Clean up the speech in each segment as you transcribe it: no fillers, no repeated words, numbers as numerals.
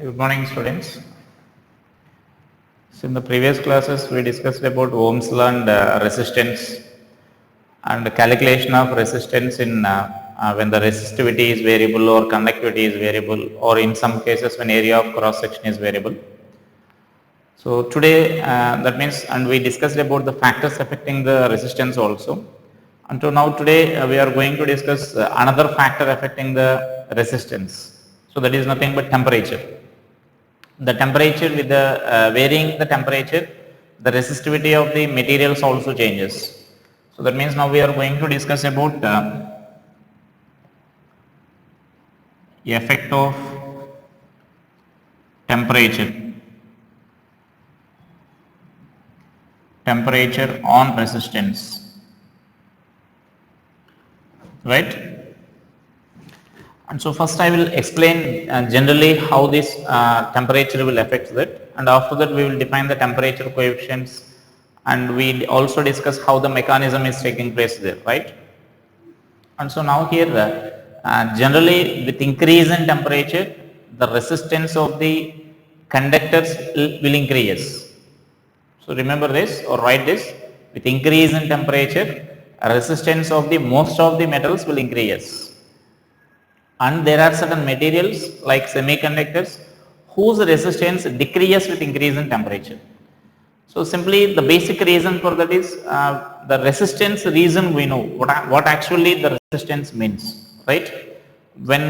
Good morning, students. So in the previous classes, we discussed about Ohm's law and resistance and calculation of resistance in when the resistivity is variable or conductivity is variable, or in some cases when area of cross section is variable. So today, that means, and we discussed about the factors affecting the resistance also. Until now, today we are going to discuss another factor affecting the resistance. So that is nothing but temperature. The temperature, with the varying the temperature, the resistivity of the materials also changes. So that means now we are going to discuss about effect of temperature on resistance, right? And so first I will explain generally how this temperature will affect that, and after that we will define the temperature coefficients, and we also discuss how the mechanism is taking place there, right? And so now here generally with increase in temperature, the resistance of the conductors will increase. So remember this or write this: with increase in temperature, resistance of the most of the metals will increase. And there are certain materials like semiconductors whose resistance decreases with increase in temperature. So simply the basic reason for that is the resistance reason we know what actually the resistance means, right? When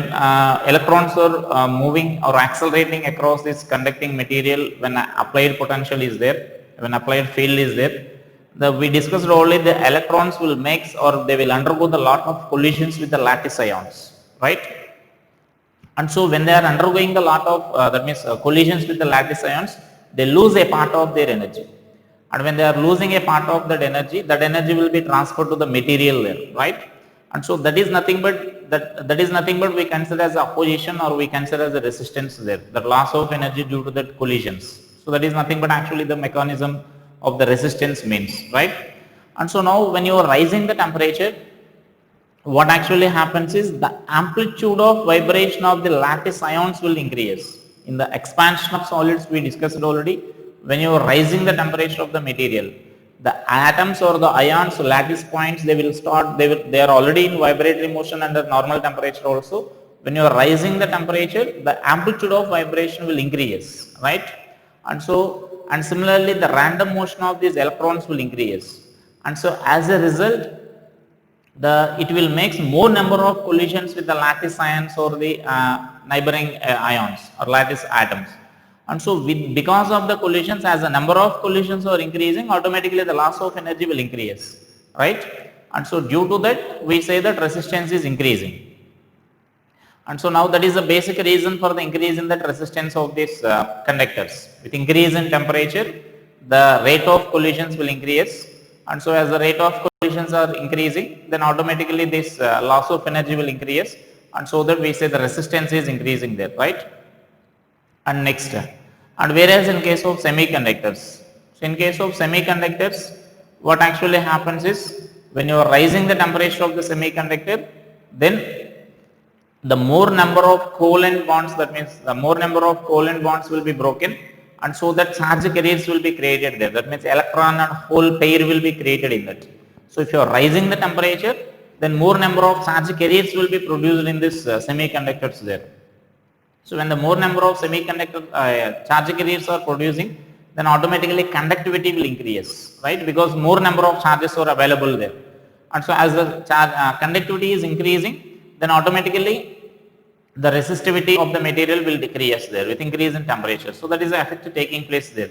electrons are moving or accelerating across this conducting material, when applied potential is there, when applied field is there, we discussed already the electrons will make or they will undergo the lot of collisions with the lattice ions, right? And so when they are undergoing the lot of that means collisions with the lattice ions, they lose a part of their energy. And when they are losing a part of that energy will be transferred to the material there, right? And so that is nothing but that is nothing but we consider as opposition, or we consider as a resistance there, the loss of energy due to that collisions. So that is nothing but actually the mechanism of the resistance means, right? And so now when you are rising the temperature, what actually happens is the amplitude of vibration of the lattice ions will increase. In the expansion of solids we discussed already, when you are rising the temperature of the material, the atoms or the ions, lattice points, they are already in vibratory motion under normal temperature also. When you are rising the temperature, the amplitude of vibration will increase, right? And so, and similarly the random motion of these electrons will increase. And so as a result, it will make more number of collisions with the lattice ions or the neighboring ions or lattice atoms. And so because of the collisions, as the number of collisions are increasing, automatically the loss of energy will increase, right? And so due to that, we say that resistance is increasing. And so now that is the basic reason for the increase in that resistance of these conductors. With increase in temperature, the rate of collisions will increase, and so as the rate of collisions are increasing, then automatically this loss of energy will increase, and so that we say the resistance is increasing there, right? And next, and whereas in case of semiconductors, so in case of semiconductors, what actually happens is when you are rising the temperature of the semiconductor, then the more number of covalent bonds, that means the more number of covalent bonds will be broken, and so that charge carriers will be created there. That means electron and hole pair will be created in that. So if you are rising the temperature, then more number of charge carriers will be produced in this semiconductors there. So when the more number of semiconductor charge carriers are producing, then automatically conductivity will increase, right? Because more number of charges are available there. And so as the conductivity is increasing, then automatically the resistivity of the material will decrease there with increase in temperature. So that is the effect taking place there.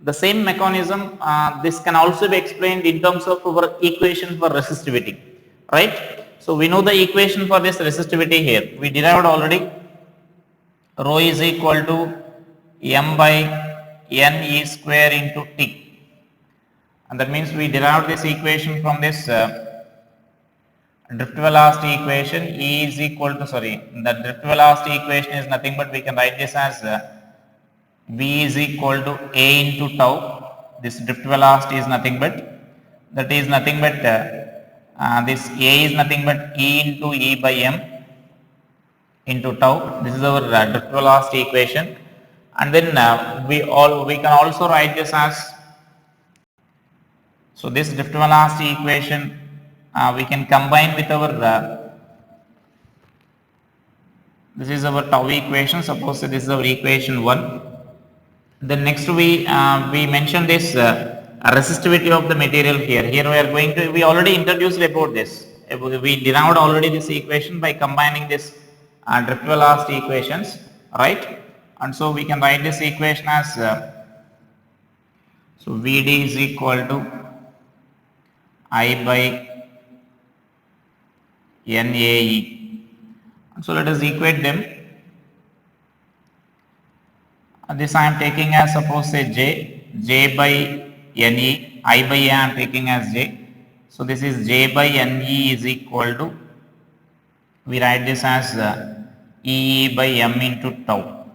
The same mechanism, this can also be explained in terms of our equation for resistivity, right? So we know the equation for this resistivity here. We derived already. Rho is equal to m by n e square into t, and that means we derived this equation from this drift velocity equation. E is equal to, the drift velocity equation is nothing but we can write this as v is equal to a into tau. This drift velocity is nothing but this a is nothing but e into e by m into tau. This is our drift velocity equation. And then we can also write this as, so this drift velocity equation we can combine with our this is our tau equation. Suppose this is our equation 1. Then next we mentioned this resistivity of the material here. Here we are going to, we already introduced about this. We derived already this equation by combining this drift velocity equations, right? And so we can write this equation as so Vd is equal to I by NAE. So let us equate them. This I am taking as, suppose say J by NE, I by A I am taking as J. So this is J by NE is equal to, we write this as E by M into tau.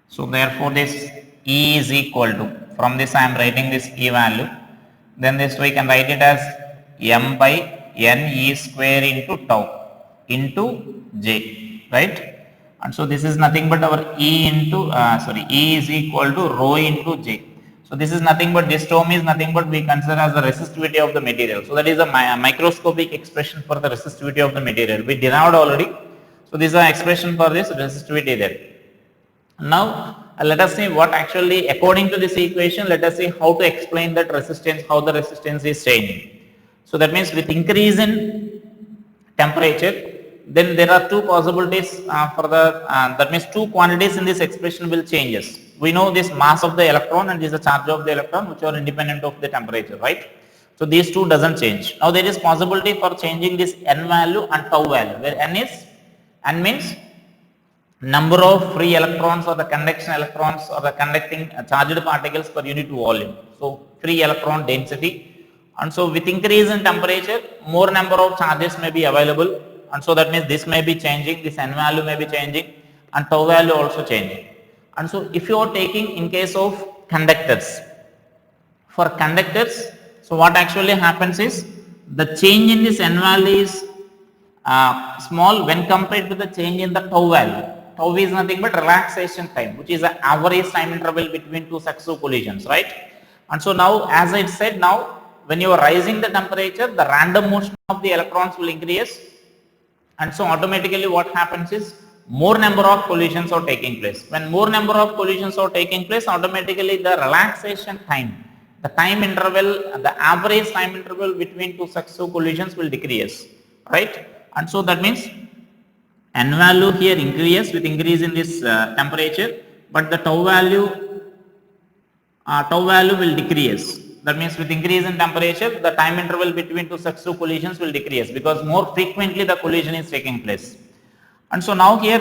So therefore this E is equal to, from this I am writing this E value, then this we can write it as M by NE square into tau into J, right? And so this is nothing but our E into, E is equal to rho into J. So this is nothing but, this term is nothing but we consider as the resistivity of the material. So that is a microscopic expression for the resistivity of the material. We derived already. So this is an expression for this resistivity there. Now let us see what actually, according to this equation, let us see how to explain that resistance, how the resistance is changing. So that means with increase in temperature, then there are two possibilities for the, that means two quantities in this expression will changes. We know this mass of the electron and this is the charge of the electron, which are independent of the temperature, right? So these two doesn't change. Now there is possibility for changing this N value and tau value, where N means number of free electrons or the conduction electrons or the conducting charged particles per unit volume. So free electron density, and so with increase in temperature, more number of charges may be available. And so that means this may be changing, this N value may be changing and tau value also changing. And so if you are taking in case of conductors, for conductors, so what actually happens is the change in this N value is small when compared to the change in the tau value. Tau is nothing but relaxation time, which is the average time interval between two successive collisions, right? And so now, as I said, now when you are rising the temperature, the random motion of the electrons will increase. And so automatically what happens is more number of collisions are taking place. When more number of collisions are taking place, automatically the relaxation time, the time interval, the average time interval between two successive collisions will decrease, right? And so that means N value here increases with increase in this temperature, but the tau value will decrease. That means with increase in temperature, the time interval between two successive collisions will decrease because more frequently the collision is taking place. And so now here,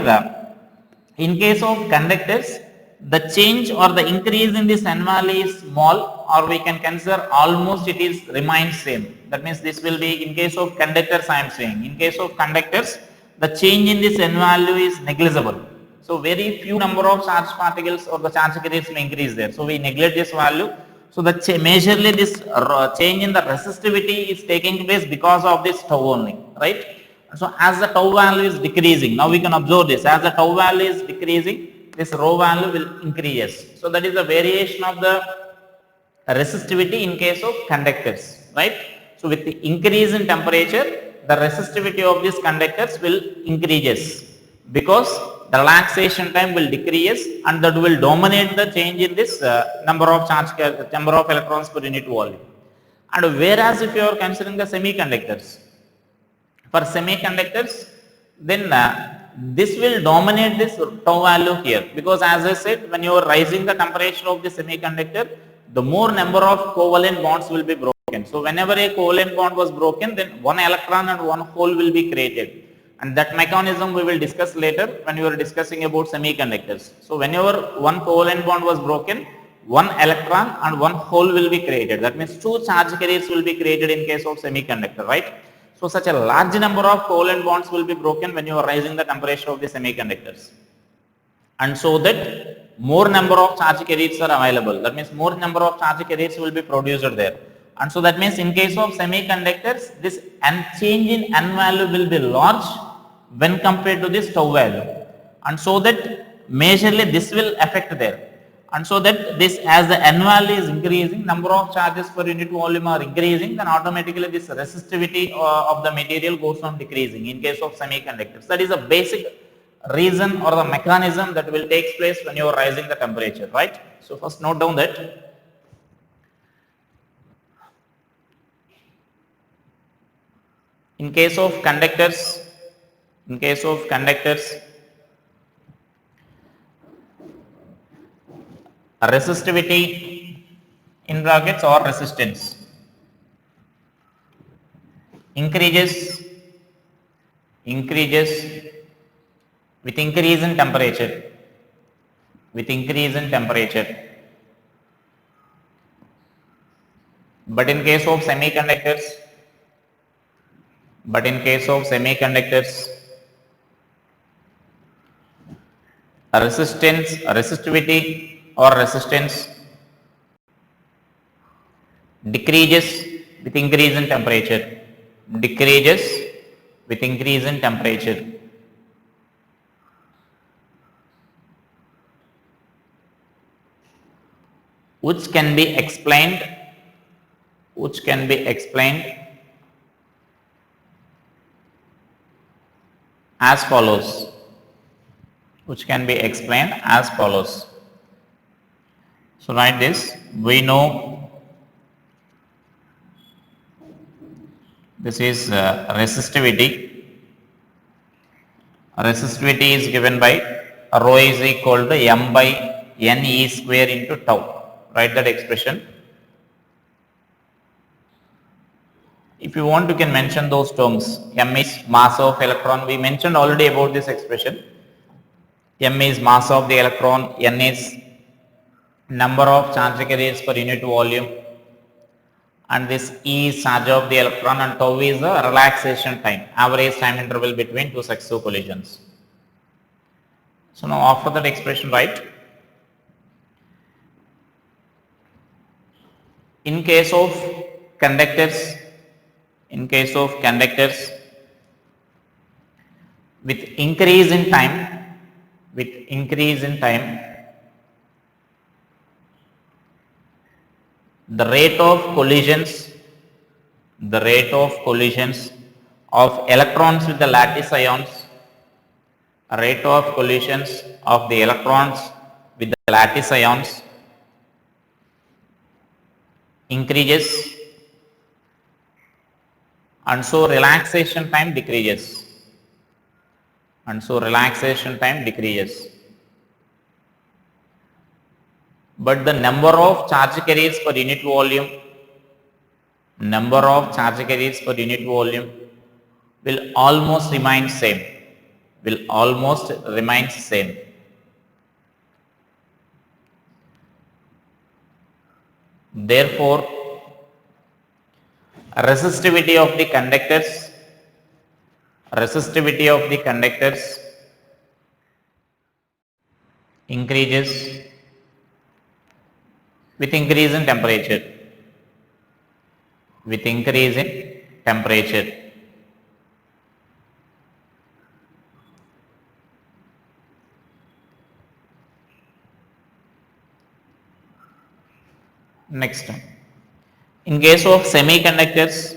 in case of conductors, the change or the increase in this N value is small, or we can consider almost it is remains same. That means this will be in case of conductors I am saying. In case of conductors, the change in this N value is negligible. So very few number of charged particles or the charge carriers may increase there. So we neglect this value. So the majorly this change in the resistivity is taking place because of this tau only, right? So as the tau value is decreasing, now we can observe this, as the tau value is decreasing, this rho value will increase. So that is the variation of the resistivity in case of conductors, right? So with the increase in temperature, the resistivity of these conductors will increases because the relaxation time will decrease and that will dominate the change in this number of electrons per unit volume. And whereas if you are considering the semiconductors, for semiconductors, then this will dominate this tau value here, because as I said, when you are rising the temperature of the semiconductor, the more number of covalent bonds will be broken. So whenever a covalent bond was broken, then one electron and one hole will be created. And that mechanism we will discuss later when we are discussing about semiconductors. So whenever one covalent bond was broken, one electron and one hole will be created. That means two charge carriers will be created in case of semiconductor, right? So such a large number of covalent bonds will be broken when you are raising the temperature of the semiconductors. And so that more number of charge carriers are available. That means more number of charge carriers will be produced there. And so that means in case of semiconductors, this change in N value will be large when compared to this tau value. And so that majorly this will affect there. And so that this, as the n value is increasing, number of charges per unit volume are increasing, then automatically this resistivity of the material goes on decreasing in case of semiconductors. That is a basic reason or the mechanism that will take place when you are rising the temperature, right? So first note down that in case of conductors, resistivity in brackets or resistance increases with increase in temperature, but in case of semiconductors, resistivity or resistance decreases with increase in temperature, which can be explained as follows. So write this. We know this is resistivity. Resistivity is given by rho is equal to m by n e square into tau. Write that expression. If you want, you can mention those terms. M is mass of electron. We mentioned already about this expression. M is mass of the electron. N is number of charge carriers per unit volume. And this E is charge of the electron, and tau is the relaxation time, average time interval between two successive collisions. So now after that expression, write, in case of conductors, with increase in time, the rate of collisions of electrons with the lattice ions, increases, and so relaxation time decreases. But the number of charge carriers per unit volume will almost remain same. Therefore, resistivity of the conductors increases with increase in temperature. Next, in case of semiconductors,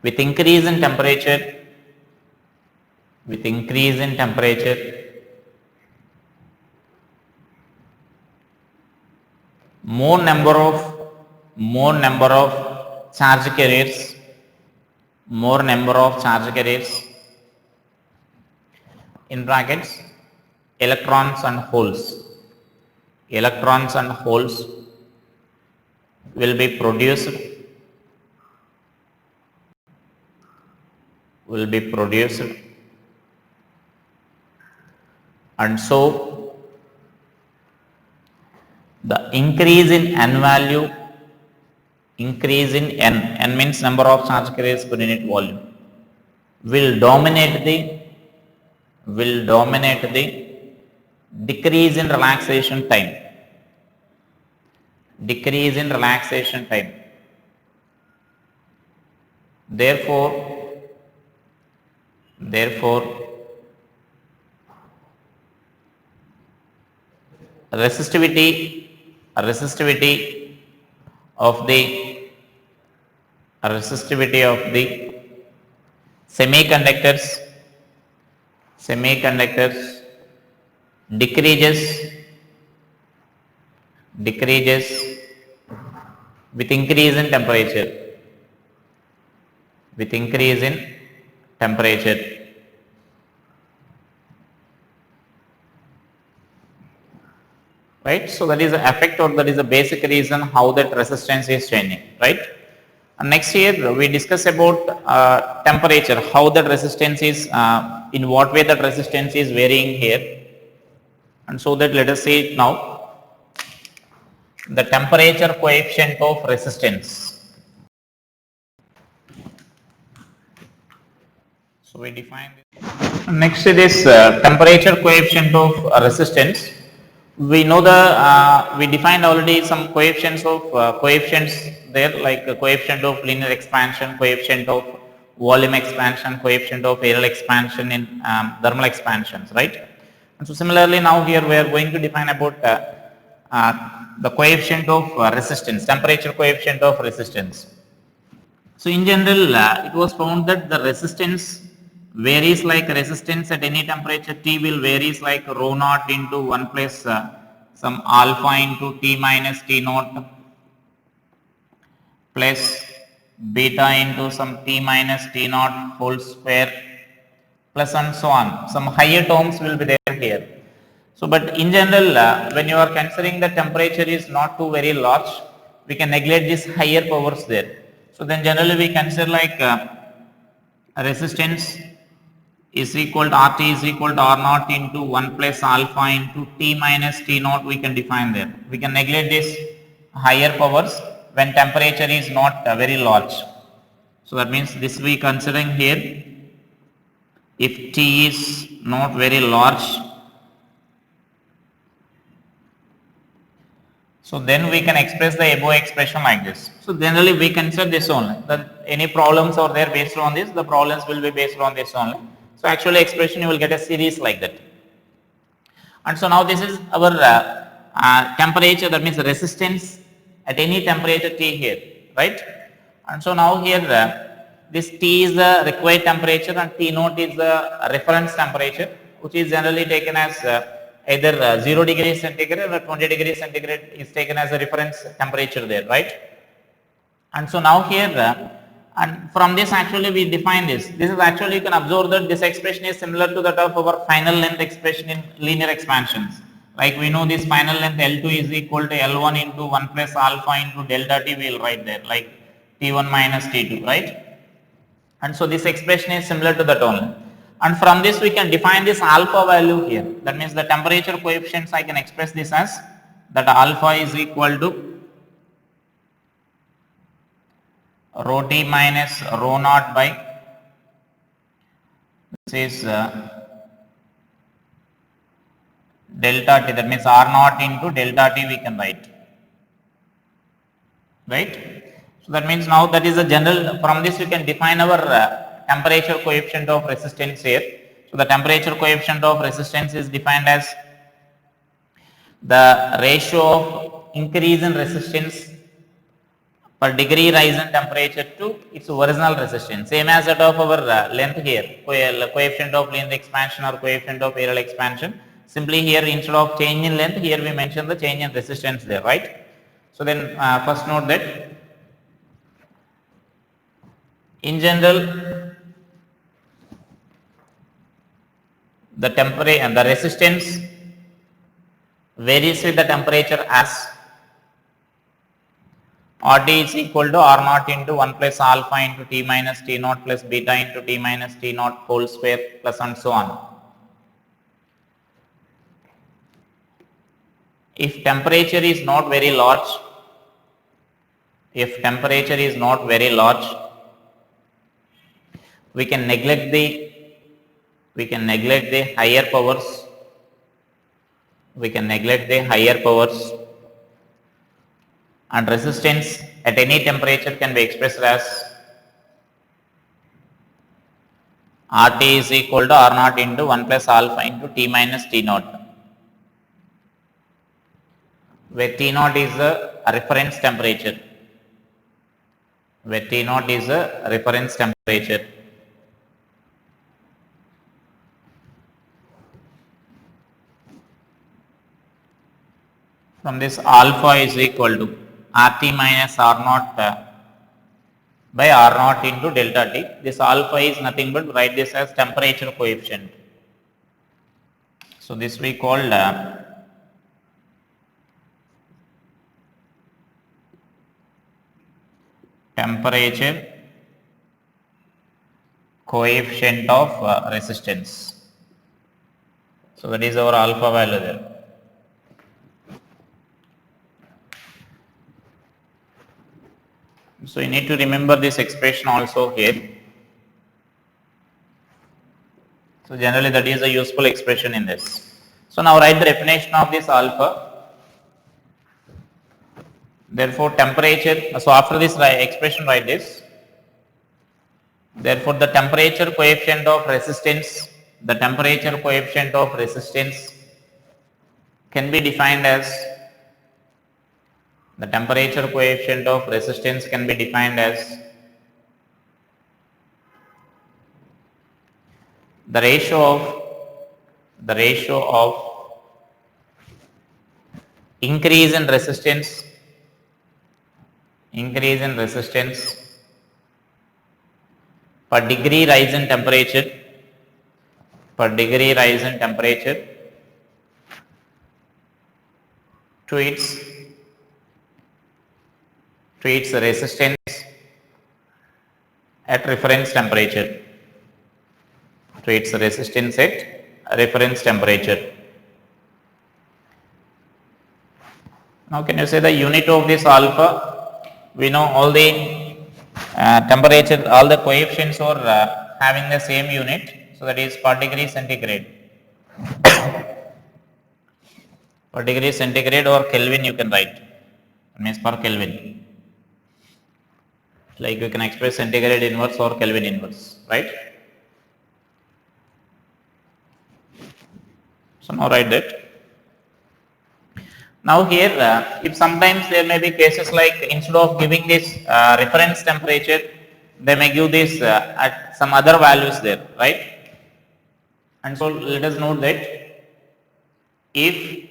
with increase in temperature, more number of charge carriers, in brackets, electrons and holes will be produced, and so the increase in n value, n means number of charge carriers per unit volume, will dominate the decrease in relaxation time. Therefore, Therefore, resistivity of the semiconductors decreases with increase in temperature. Right, so that is the effect, or that is the basic reason how that resistance is changing, right? And next here we discuss about temperature, how that resistance is, in what way that resistance is varying here. And so that let us see it now, the temperature coefficient of resistance. So we define this. Next it is temperature coefficient of resistance. We know we defined already some coefficients there, like coefficient of linear expansion, coefficient of volume expansion, coefficient of aerial expansion in thermal expansions, right? And so similarly now here we are going to define about the coefficient of resistance, temperature coefficient of resistance. So in general, it was found that the resistance varies like resistance at any temperature T will varies like rho naught into 1 plus some alpha into T minus T naught plus beta into some T minus T naught whole square plus and so on. Some higher terms will be there here. So, but in general, when you are considering the temperature is not too very large, we can neglect these higher powers there. So then generally we consider like resistance is equal to RT is equal to R naught into 1 plus alpha into T minus T naught we can define there. We can neglect these higher powers when temperature is not very large. So that means this we considering here, if T is not very large, so then we can express the above expression like this. So generally we consider this only, that any problems are there based on this, the problems will be based on this only. So actually expression you will get a series like that. And so now this is our temperature, that means resistance at any temperature T here, right? And so now here this T is the required temperature and T naught is the reference temperature, which is generally taken as either 0 degrees centigrade or 20 degrees centigrade is taken as a reference temperature there, right? And so now here and from this actually we define this. This is actually, you can observe that this expression is similar to that of our final length expression in linear expansions. Like we know this final length L2 is equal to L1 into 1 plus alpha into delta T, we will write there like T1 minus T2, right? And so this expression is similar to that only. And from this we can define this alpha value here. That means the temperature coefficients, I can express this as that alpha is equal to rho T minus rho naught by, this is delta T, that means R naught into delta T we can write, right? So that means now that is a general, from this we can define our temperature coefficient of resistance here. So the temperature coefficient of resistance is defined as the ratio of increase in resistance per degree rise in temperature to its original resistance, same as that of our length here, coefficient of length expansion or coefficient of aerial expansion. Simply here instead of change in length, here we mention the change in resistance there, right? So then first note that in general the temperature and the resistance varies with the temperature as RT is equal to R naught into 1 plus alpha into T minus T naught plus beta into T minus T naught whole square plus and so on. If temperature is not very large, we can neglect the higher powers. And resistance at any temperature can be expressed as RT is equal to R naught into 1 plus alpha into T minus T naught, where T naught is the reference temperature. Where T naught is the reference temperature. From this, alpha is equal to RT minus R naught by R naught into delta T. This alpha is nothing but, write this as temperature coefficient. So this we called temperature coefficient of resistance. So that is our alpha value there. So you need to remember this expression also here. So generally that is a useful expression in this. So now write the definition of this alpha. Therefore temperature, so after this expression write this. Therefore the temperature coefficient of resistance, can be defined as the ratio of increase in resistance per degree rise in temperature to its resistance at reference temperature. Now can you say the unit of this alpha? We know all the temperature, all the coefficients are having the same unit, so that is per degree centigrade. Per degree centigrade or Kelvin you can write, it means per Kelvin. Like you can express centigrade inverse or Kelvin inverse, right? So now write that. Now here, if sometimes there may be cases like instead of giving this reference temperature, they may give this at some other values there, right? And so let us note that if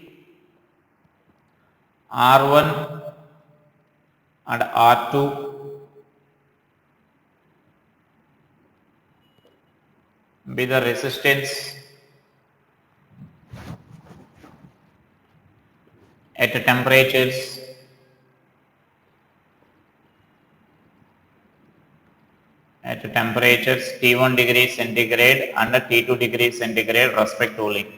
R1 and R2 be the resistance at temperatures T1 degree centigrade and T2 degree centigrade respectively.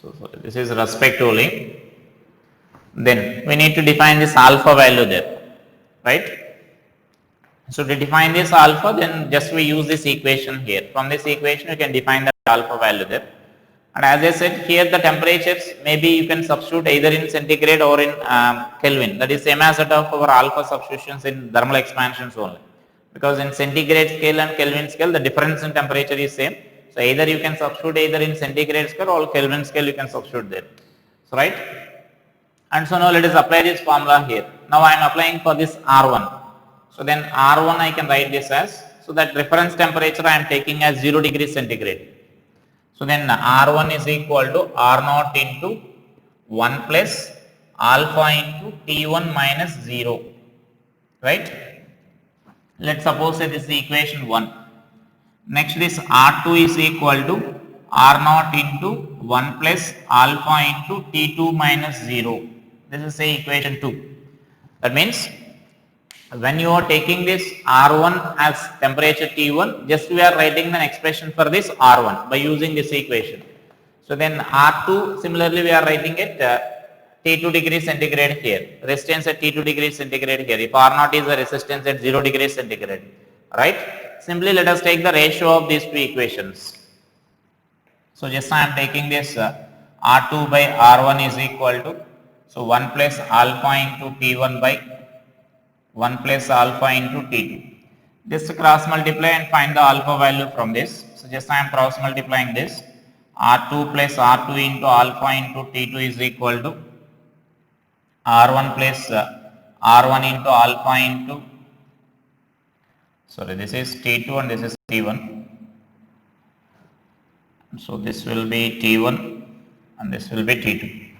So this is respectively. Then we need to define this alpha value there, right? So to define this alpha, then just we use this equation here. From this equation you can define the alpha value there. And as I said, here the temperatures maybe you can substitute either in centigrade or in Kelvin. That is same as that of our alpha substitutions in thermal expansions only. Because in centigrade scale and Kelvin scale, the difference in temperature is same. So either you can substitute either in centigrade scale or Kelvin scale you can substitute there. So right? And so now let us apply this formula here. Now I am applying for this R1. So then R1 I can write this as, so that reference temperature I am taking as 0 degree centigrade. So then R1 is equal to R naught into 1 plus alpha into T1 minus 0, right? Let's suppose that this is equation 1. Next this R2 is equal to R naught into 1 plus alpha into T2 minus 0. This is say equation 2. That means when you are taking this R1 as temperature T1, just we are writing an expression for this R1 by using this equation. So then R2 similarly we are writing it T2 degree centigrade here, resistance at T2 degree centigrade here. If R0 is the resistance at 0 degree centigrade, right? Simply let us take the ratio of these two equations. So just I am taking this R2 by R1 is equal to, So 1 plus alpha into T1 by 1 plus alpha into T2. Just cross multiply and find the alpha value from this. So just I am cross multiplying this. R2 plus R2 into alpha into T2 is equal to R1 plus R1 into alpha into, sorry, this is T2 and this is T1. So this will be T1 and this will be T2,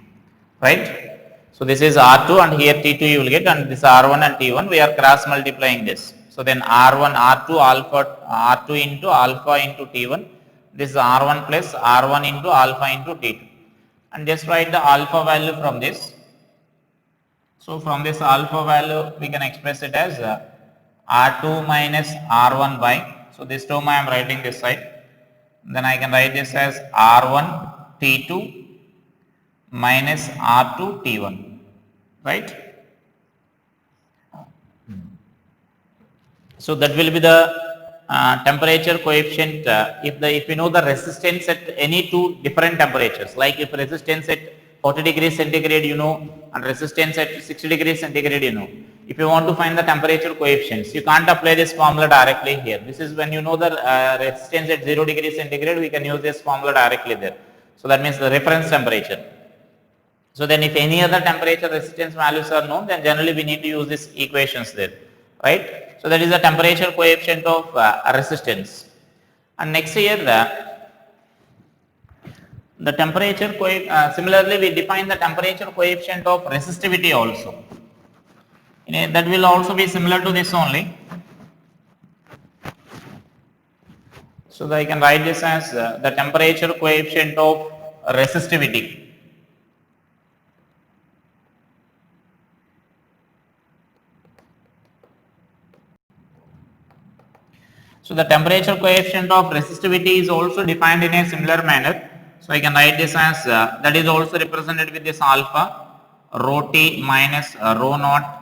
right? So this is R2 and here T2 you will get, and this R1 and T1 we are cross multiplying this. So then R1, R2 alpha, R2 into alpha into T1, this is R1 plus R1 into alpha into T2, and just write the alpha value from this. So from this alpha value we can express it as R2 minus R1 by, so this term I am writing this side, then I can write this as R1 T2 minus R2 T1, right? So that will be the temperature coefficient if you know the resistance at any two different temperatures, like if resistance at 40 degrees centigrade you know and resistance at 60 degrees centigrade you know. If you want to find the temperature coefficients, you can't apply this formula directly here. This is when you know the resistance at 0 degrees centigrade, we can use this formula directly there. So that means the reference temperature. So then if any other temperature resistance values are known, then generally we need to use these equations there, right? So that is the temperature coefficient of resistance. And next here the temperature similarly we define the temperature coefficient of resistivity also. That will also be similar to this only. So I can write this as the temperature coefficient of resistivity. So the temperature coefficient of resistivity is also defined in a similar manner. So I can write this as that is also represented with this alpha rho T minus rho naught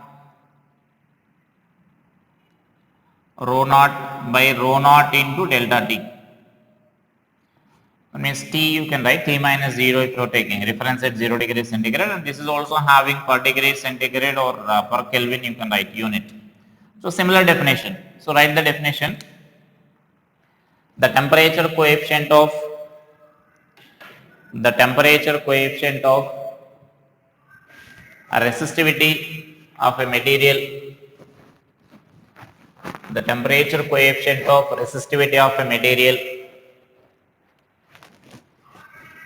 by rho naught into delta T. That means T you can write T minus 0 if you are taking reference at 0 degree centigrade, and this is also having per degree centigrade or per Kelvin you can write unit. So similar definition. So write the definition. The temperature coefficient of a resistivity of a material, the temperature coefficient of resistivity of a material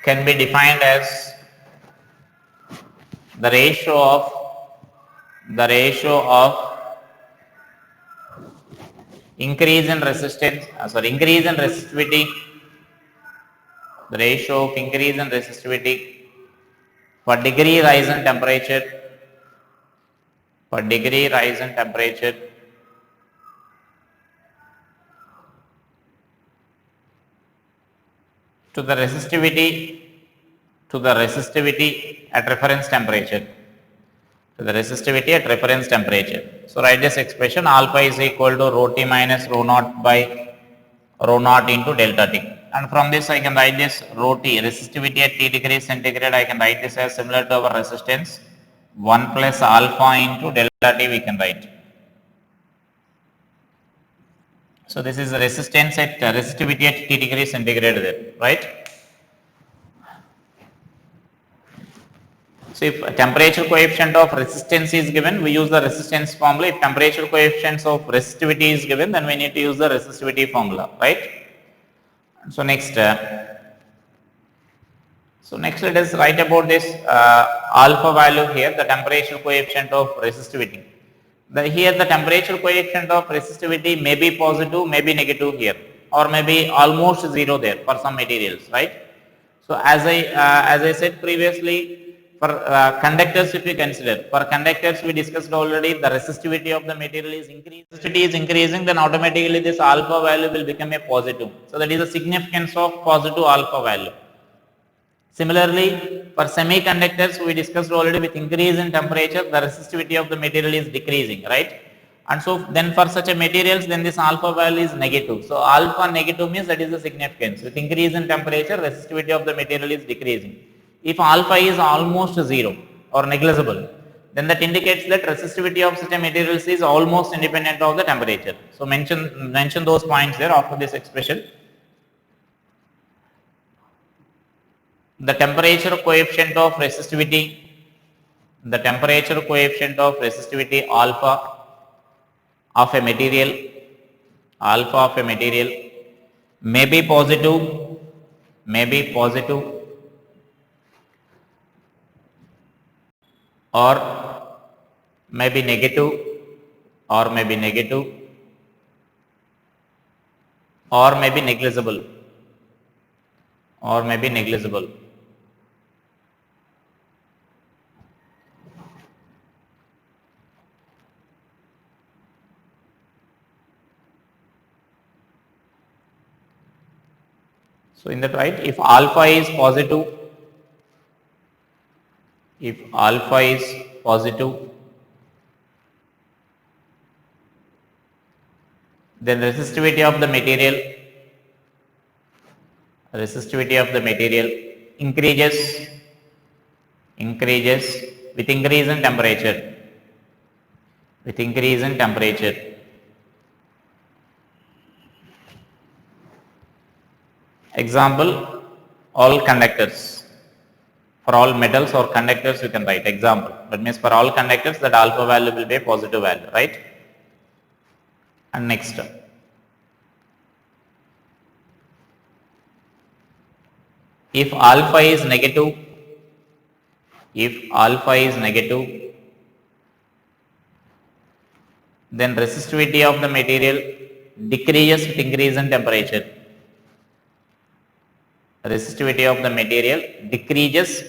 can be defined as the ratio of increase in resistance, increase in resistivity, the ratio of increase in resistivity per degree rise in temperature, to the resistivity at reference temperature. So write this expression, alpha is equal to rho T minus rho naught by rho naught into delta T. And from this I can write this rho T, resistivity at T degrees centigrade, I can write this as similar to our resistance 1 plus alpha into delta T we can write. So this is the resistance at resistivity at T degrees centigrade there, right? So if temperature coefficient of resistance is given, we use the resistance formula. If temperature coefficients of resistivity is given, then we need to use the resistivity formula, right? So next let us write about this alpha value here, the temperature coefficient of resistivity. Here the temperature coefficient of resistivity may be positive, may be negative here, or maybe almost 0 there for some materials, right? So as I said previously, for conductors if we consider, for conductors we discussed already, the resistivity of the material is increasing, then automatically this alpha value will become a positive. So that is the significance of positive alpha value. Similarly, for semiconductors we discussed already, with increase in temperature the resistivity of the material is decreasing, right? And so then for such a materials, then this alpha value is negative. So alpha negative means that is the significance. With increase in temperature, resistivity of the material is decreasing. If alpha is almost 0, or negligible, then that indicates that resistivity of such a materials is almost independent of the temperature. So mention those points there after this expression. The temperature coefficient of resistivity alpha of a material may be positive or may be negative or may be negligible. So in that, right, if alpha is positive, then resistivity of the material increases with increase in temperature. Example, all conductors. For all metals or conductors you can write example. That means for all conductors that alpha value will be a positive value, right? And next, if alpha is negative, then resistivity of the material decreases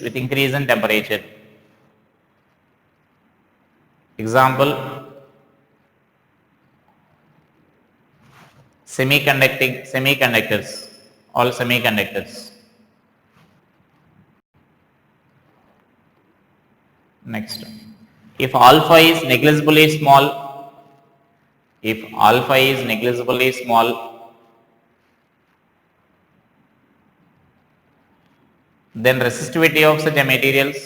with increase in temperature. Example, semiconductors, all semiconductors. Next, if alpha is negligibly small, then resistivity of such a materials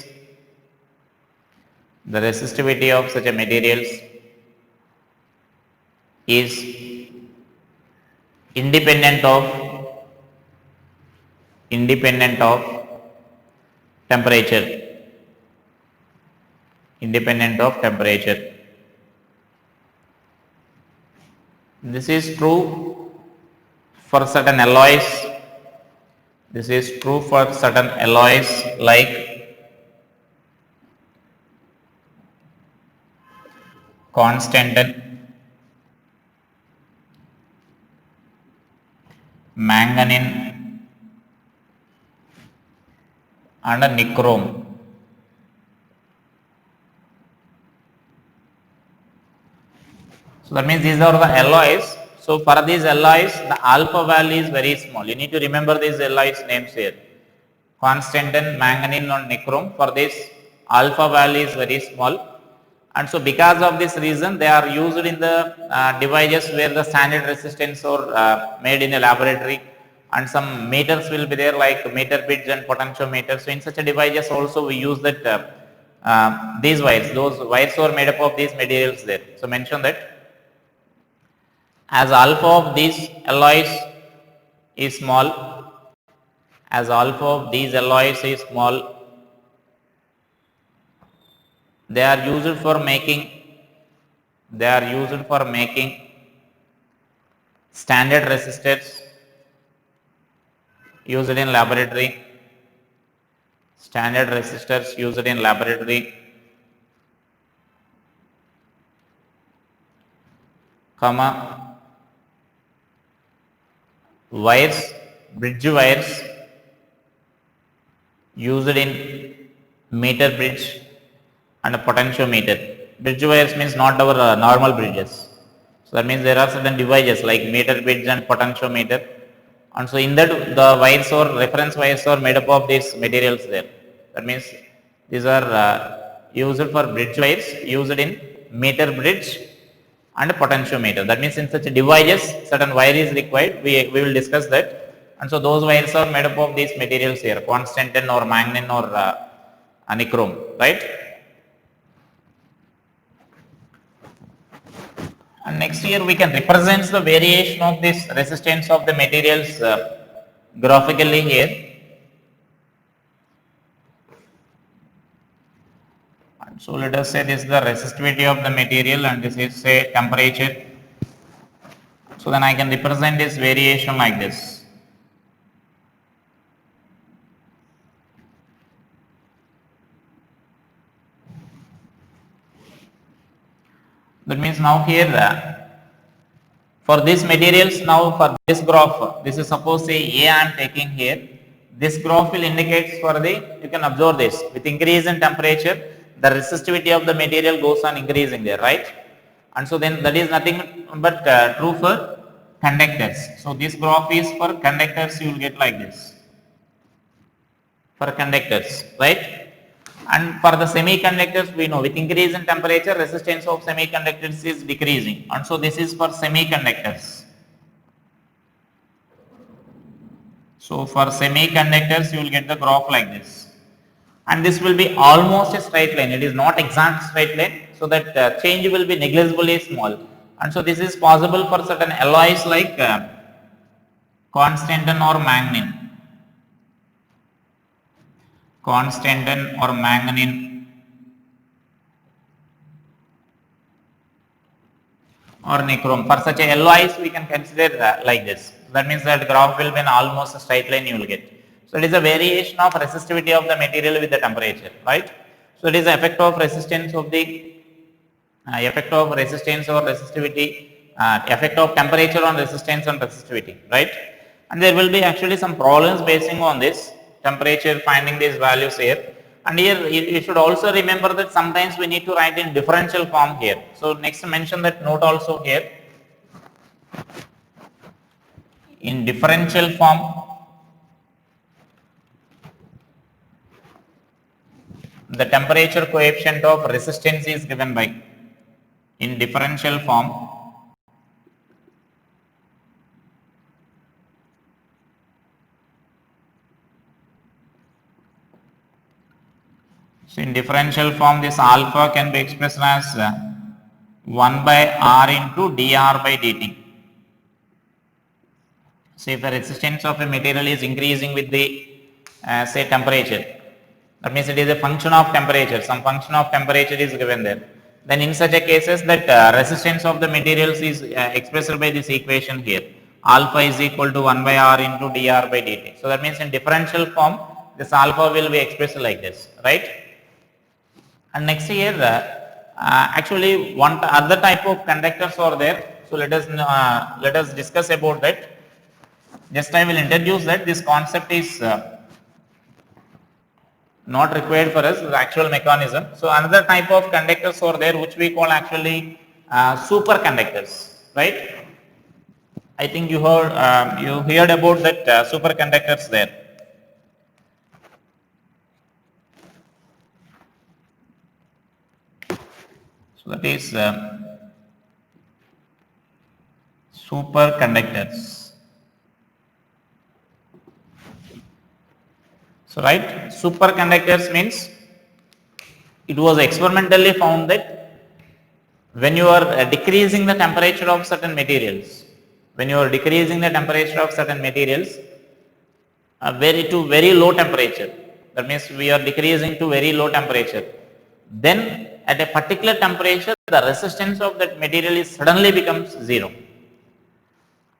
is independent of temperature. This is true for certain alloys. Like constantan, manganese and nichrome. So that means these are the alloys. So for these alloys, the alpha value is very small. You need to remember these alloys names here. Constantan, manganese and nichrome. For this, alpha value is very small. And so because of this reason, they are used in the devices where the standard resistance are made in a laboratory, and some meters will be there like meter bridge and potentiometer. So in such a devices also we use that these wires. Those wires are made up of these materials there. So mention that as alpha of these alloys is small, they are used for making standard resistors used in laboratory, comma, bridge wires used in meter bridge and potentiometer. Bridge wires means not our normal bridges. So that means there are certain devices like meter bridge and potentiometer, and so in that the wires or reference wires are made up of these materials there. That means these are used for bridge wires used in meter bridge and potentiometer. That means in such devices certain wire is required. We will discuss that. And so those wires are made up of these materials here, constantan or manganese or nichrome, right? And next here we can represent the variation of this resistance of the materials graphically here. And so let us say this is the resistivity of the material and this is say temperature. So then I can represent this variation like this. That means now here for these materials, now for this graph, this is suppose say A I am taking here. This graph will indicate for the, you can observe this, with increase in temperature, the resistivity of the material goes on increasing there, right? And so then that is nothing but true for conductors. So this graph is for conductors, you will get like this. For conductors, right? And for the semiconductors, we know with increase in temperature, resistance of semiconductors is decreasing. And so this is for semiconductors. So for semiconductors, you will get the graph like this. And this will be almost a straight line. It is not exact straight line. So that change will be negligibly small. And so this is possible for certain alloys like constantan or manganene. Constantan or manganene or nichrome. For such alloys, we can consider like this. That means that graph will be an almost a straight line you will get. So it is a variation of resistivity of the material with the temperature, right? So it is the effect of resistance of the effect of resistance or resistivity, effect of temperature on resistance and resistivity, right? And there will be actually some problems basing on this temperature, finding these values here. And here you should also remember that sometimes we need to write in differential form here. So next mention that note also here. In differential form, the temperature coefficient of resistance is given by, in differential form, so in differential form this alpha can be expressed as 1 by R into dR by dt. So if the resistance of a material is increasing with the say temperature, that means it is a function of temperature, some function of temperature is given there. Then in such a cases that resistance of the materials is expressed by this equation here. Alpha is equal to 1 by R into dR by dt. So that means in differential form this alpha will be expressed like this, right? And next here actually one other type of conductors are there. So let us discuss about that. Just I will introduce that. This concept is not required for us, the actual mechanism. So another type of conductors are there which we call actually superconductors, right? I think you heard about that superconductors there. So that is superconductors. So right, superconductors means it was experimentally found that when you are decreasing the temperature of certain materials, very low temperature, that means we are decreasing to very low temperature, then at a particular temperature the resistance of that material is suddenly becomes zero.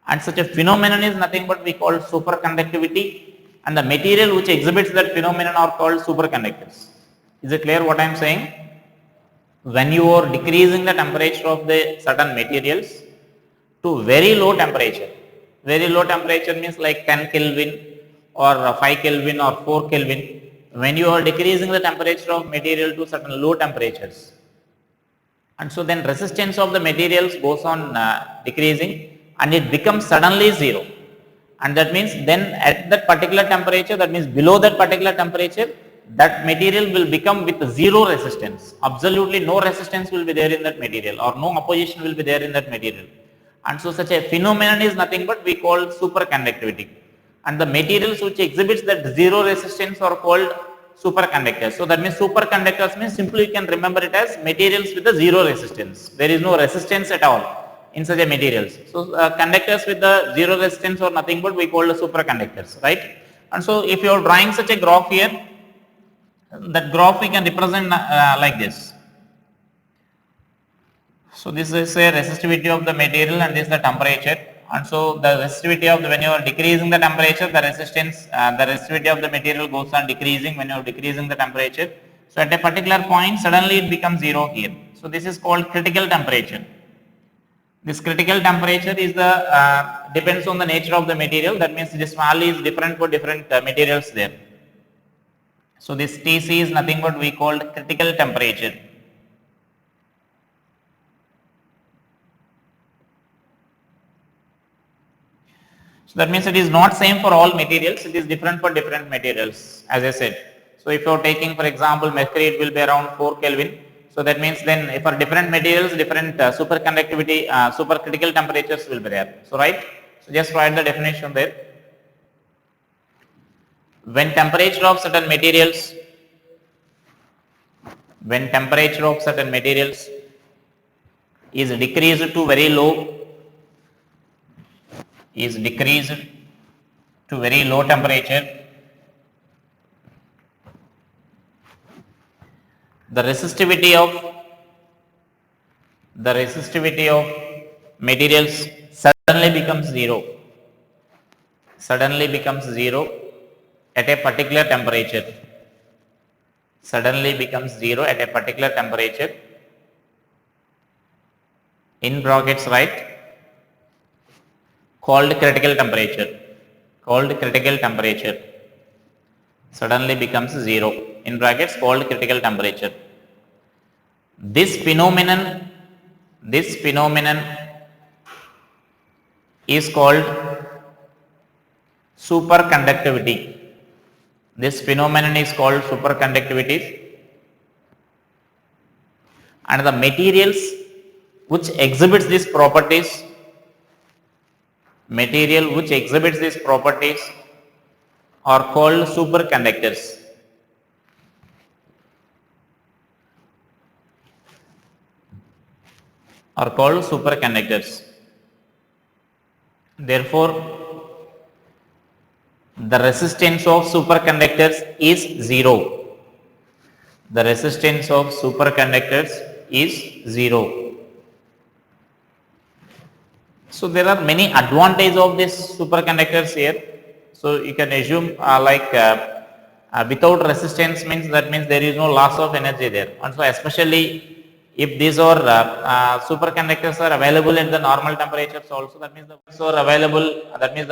And such a phenomenon is nothing but we call superconductivity, and the material which exhibits that phenomenon are called superconductors. Is it clear what I am saying? When you are decreasing the temperature of the certain materials to very low temperature means like 10 Kelvin or 5 Kelvin or 4 Kelvin, when you are decreasing the temperature of material to certain low temperatures, and so then resistance of the materials goes on decreasing and it becomes suddenly zero. And that means then at that particular temperature, that means below that particular temperature, that material will become with zero resistance. Absolutely no resistance will be there in that material, or no opposition will be there in that material. And so such a phenomenon is nothing but we call superconductivity. And the materials which exhibits that zero resistance are called superconductors. So that means superconductors means simply you can remember it as materials with a zero resistance. There is no resistance at all. in such a materials. So conductors with the zero resistance or nothing but we call the superconductors, right? And so if you are drawing such a graph here, that graph we can represent like this. So this is a resistivity of the material and this is the temperature. And so the resistivity of the, when you are decreasing the temperature, the resistance, the resistivity of the material goes on decreasing when you are decreasing the temperature. So at a particular point, suddenly it becomes zero here. So this is called critical temperature. This critical temperature is the depends on the nature of the material. That means this value is different for different materials there. So this Tc is nothing but we called critical temperature. So that means it is not same for all materials, it is different for different materials, as I said. So if you are taking for example mercury, it will be around 4 Kelvin. So that means then for different materials, different superconductivity, supercritical temperatures will be there. So right, so just write the definition there. When temperature of certain materials, is decreased to very low, temperature, the resistivity of materials suddenly becomes zero at a particular temperature. In brackets write called critical temperature. Suddenly becomes zero. In brackets called critical temperature. This phenomenon is called superconductivity. And the materials which exhibits these properties are called superconductors. Therefore, the resistance of superconductors is zero. So there are many advantages of this superconductors here. So you can assume without resistance means that means there is no loss of energy there. And so especially if these are superconductors are available at the normal temperatures also, that means the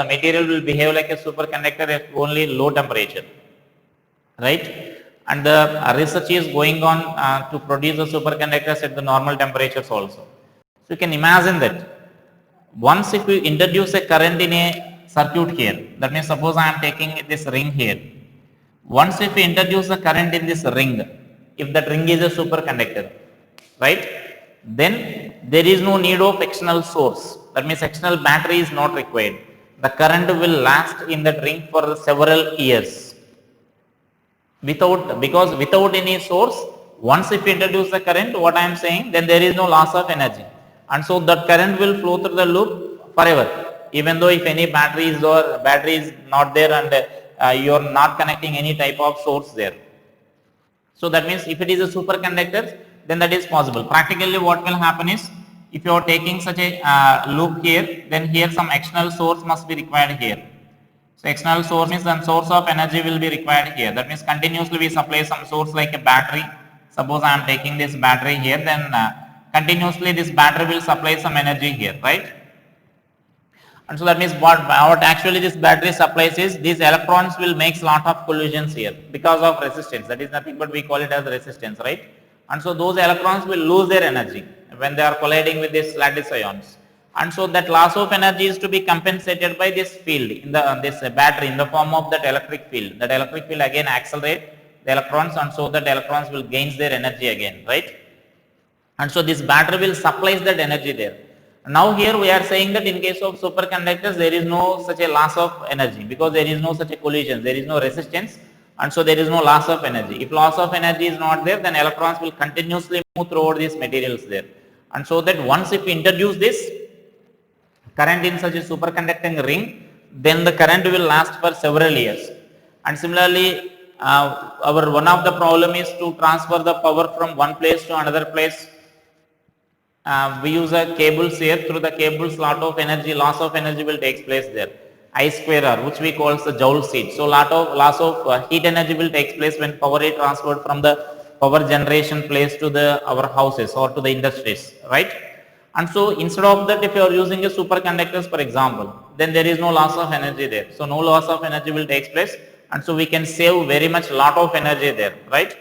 material will behave like a superconductor at only low temperature, right? And the research is going on to produce the superconductors at the normal temperatures also. So you can imagine that once if you introduce a current in a circuit here, that means suppose I am taking this ring here. Once if you introduce the current in this ring, if that ring is a superconductor, right, then there is no need of external source. That means external battery is not required. The current will last in that ring for several years. Because without any source, once if you introduce the current, what I am saying, then there is no loss of energy. And so that current will flow through the loop forever. Even though if any battery is not there and you are not connecting any type of source there. So that means if it is a superconductor, then that is possible. Practically what will happen is, if you are taking such a loop here, then here some external source must be required here. So external source means some source of energy will be required here. That means continuously we supply some source like a battery. Suppose I am taking this battery here, then continuously this battery will supply some energy here, right? And so that means what actually this battery supplies is, these electrons will make lot of collisions here because of resistance. That is nothing but we call it as resistance, right? And so those electrons will lose their energy when they are colliding with these lattice ions. And so that loss of energy is to be compensated by this field in the this battery in the form of that electric field. That electric field again accelerate the electrons, and so that electrons will gain their energy again, right? And so this battery will supply that energy there. Now here we are saying that in case of superconductors there is no such a loss of energy, because there is no such a collision, there is no resistance, and so there is no loss of energy. If loss of energy is not there, then electrons will continuously move throughout these materials there. And so that once if we introduce this, current in such a superconducting ring, then the current will last for several years. And similarly, our one of the problem is to transfer the power from one place to another place. We use a cables here. Through the cables, lot of energy, loss of energy will take place there. I square R, which we call the joule heat. So loss of heat energy will take place when power is transferred from the power generation place to our houses or to the industries, right? And so instead of that, if you are using a superconductors, for example, then there is no loss of energy there. So no loss of energy will take place, and so we can save very much lot of energy there, right?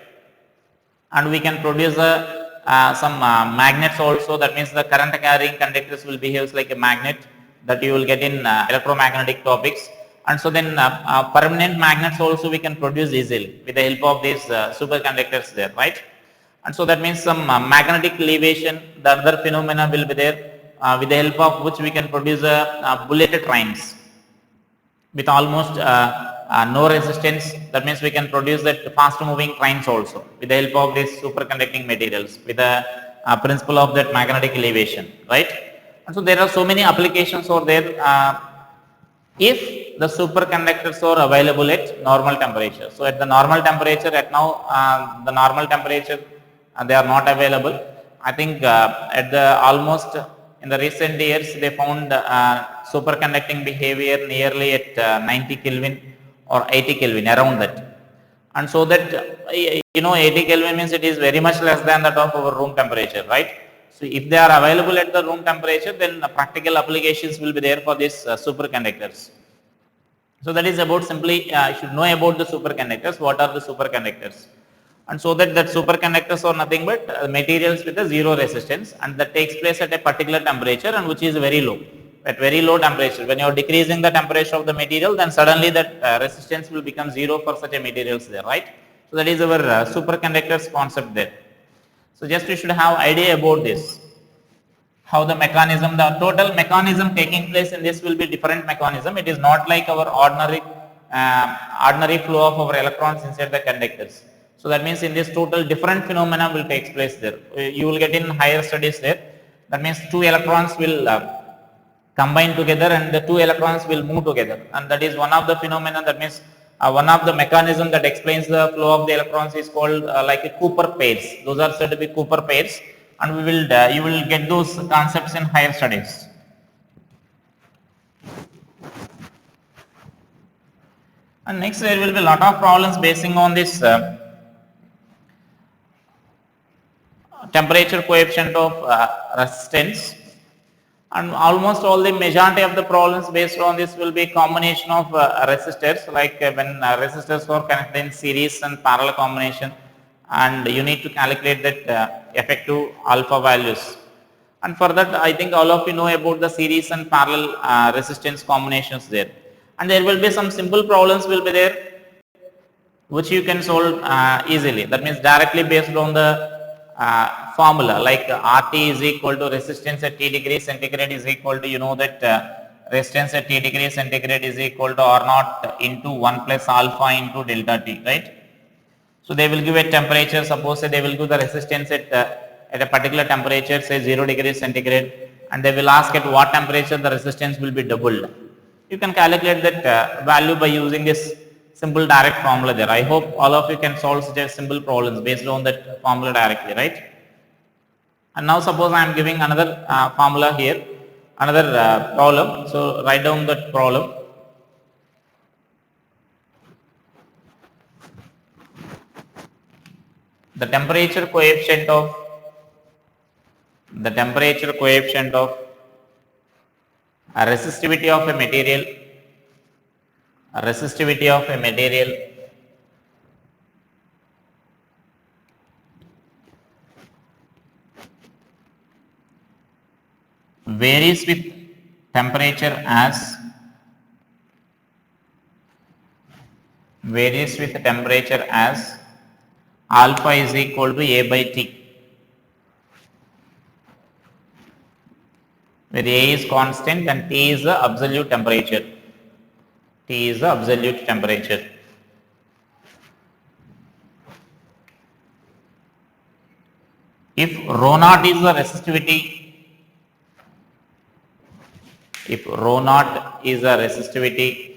And we can produce some magnets also. That means the current carrying conductors will behave like a magnet that you will get in electromagnetic topics. And so then permanent magnets also we can produce easily with the help of these superconductors there, right? And so that means some magnetic elevation, the other phenomena will be there, with the help of which we can produce bullet trains with almost no resistance. That means we can produce that fast moving trains also with the help of these superconducting materials with the principle of that magnetic elevation, right? And so there are so many applications over there if the superconductors are available at normal temperature. So at the normal temperature, at now the normal temperature they are not available. I think at the almost in the recent years they found superconducting behavior nearly at 90 Kelvin or 80 Kelvin, around that. And so that 80 Kelvin means it is very much less than that of our room temperature, right? So if they are available at the room temperature, then the practical applications will be there for these superconductors. So that is about simply you should know about the superconductors. What are the superconductors? And so that superconductors are nothing but materials with a zero resistance, and that takes place at a particular temperature and which is very low. At very low temperature, when you are decreasing the temperature of the material, then suddenly that resistance will become zero for such a materials there, right? So that is our superconductors concept there. So just you should have idea about this. How the mechanism, the total mechanism taking place in this will be different mechanism. It is not like our ordinary flow of our electrons inside the conductors. So that means in this total different phenomena will take place there. You will get in higher studies there. That means two electrons will combine together and the two electrons will move together, and that is one of the phenomena. That means one of the mechanism that explains the flow of the electrons is called like a Cooper pairs. Those are said to be Cooper pairs, and we will you will get those concepts in higher studies. And next there will be a lot of problems basing on this temperature coefficient of resistance, and almost all the majority of the problems based on this will be a combination of resistors, like when resistors are connected in series and parallel combination, and you need to calculate that effective alpha values. And for that, I think all of you know about the series and parallel resistance combinations there. And there will be some simple problems will be there which you can solve easily. That means directly based on the formula, like RT is equal to resistance at T degree centigrade is equal to, you know that resistance at T degree centigrade is equal to R naught into 1 plus alpha into delta T, right? So they will give a temperature, suppose they will give the resistance at a particular temperature, say 0 degrees centigrade, and they will ask at what temperature the resistance will be doubled. You can calculate that value by using this simple direct formula there. I hope all of you can solve such a simple problems based on that formula directly, right? And now suppose I am giving another formula here, another problem. So write down that problem. The temperature coefficient of resistivity of a material varies with temperature as alpha is equal to A by T, where A is constant and T is the absolute temperature. If rho naught is the resistivity if rho naught is a resistivity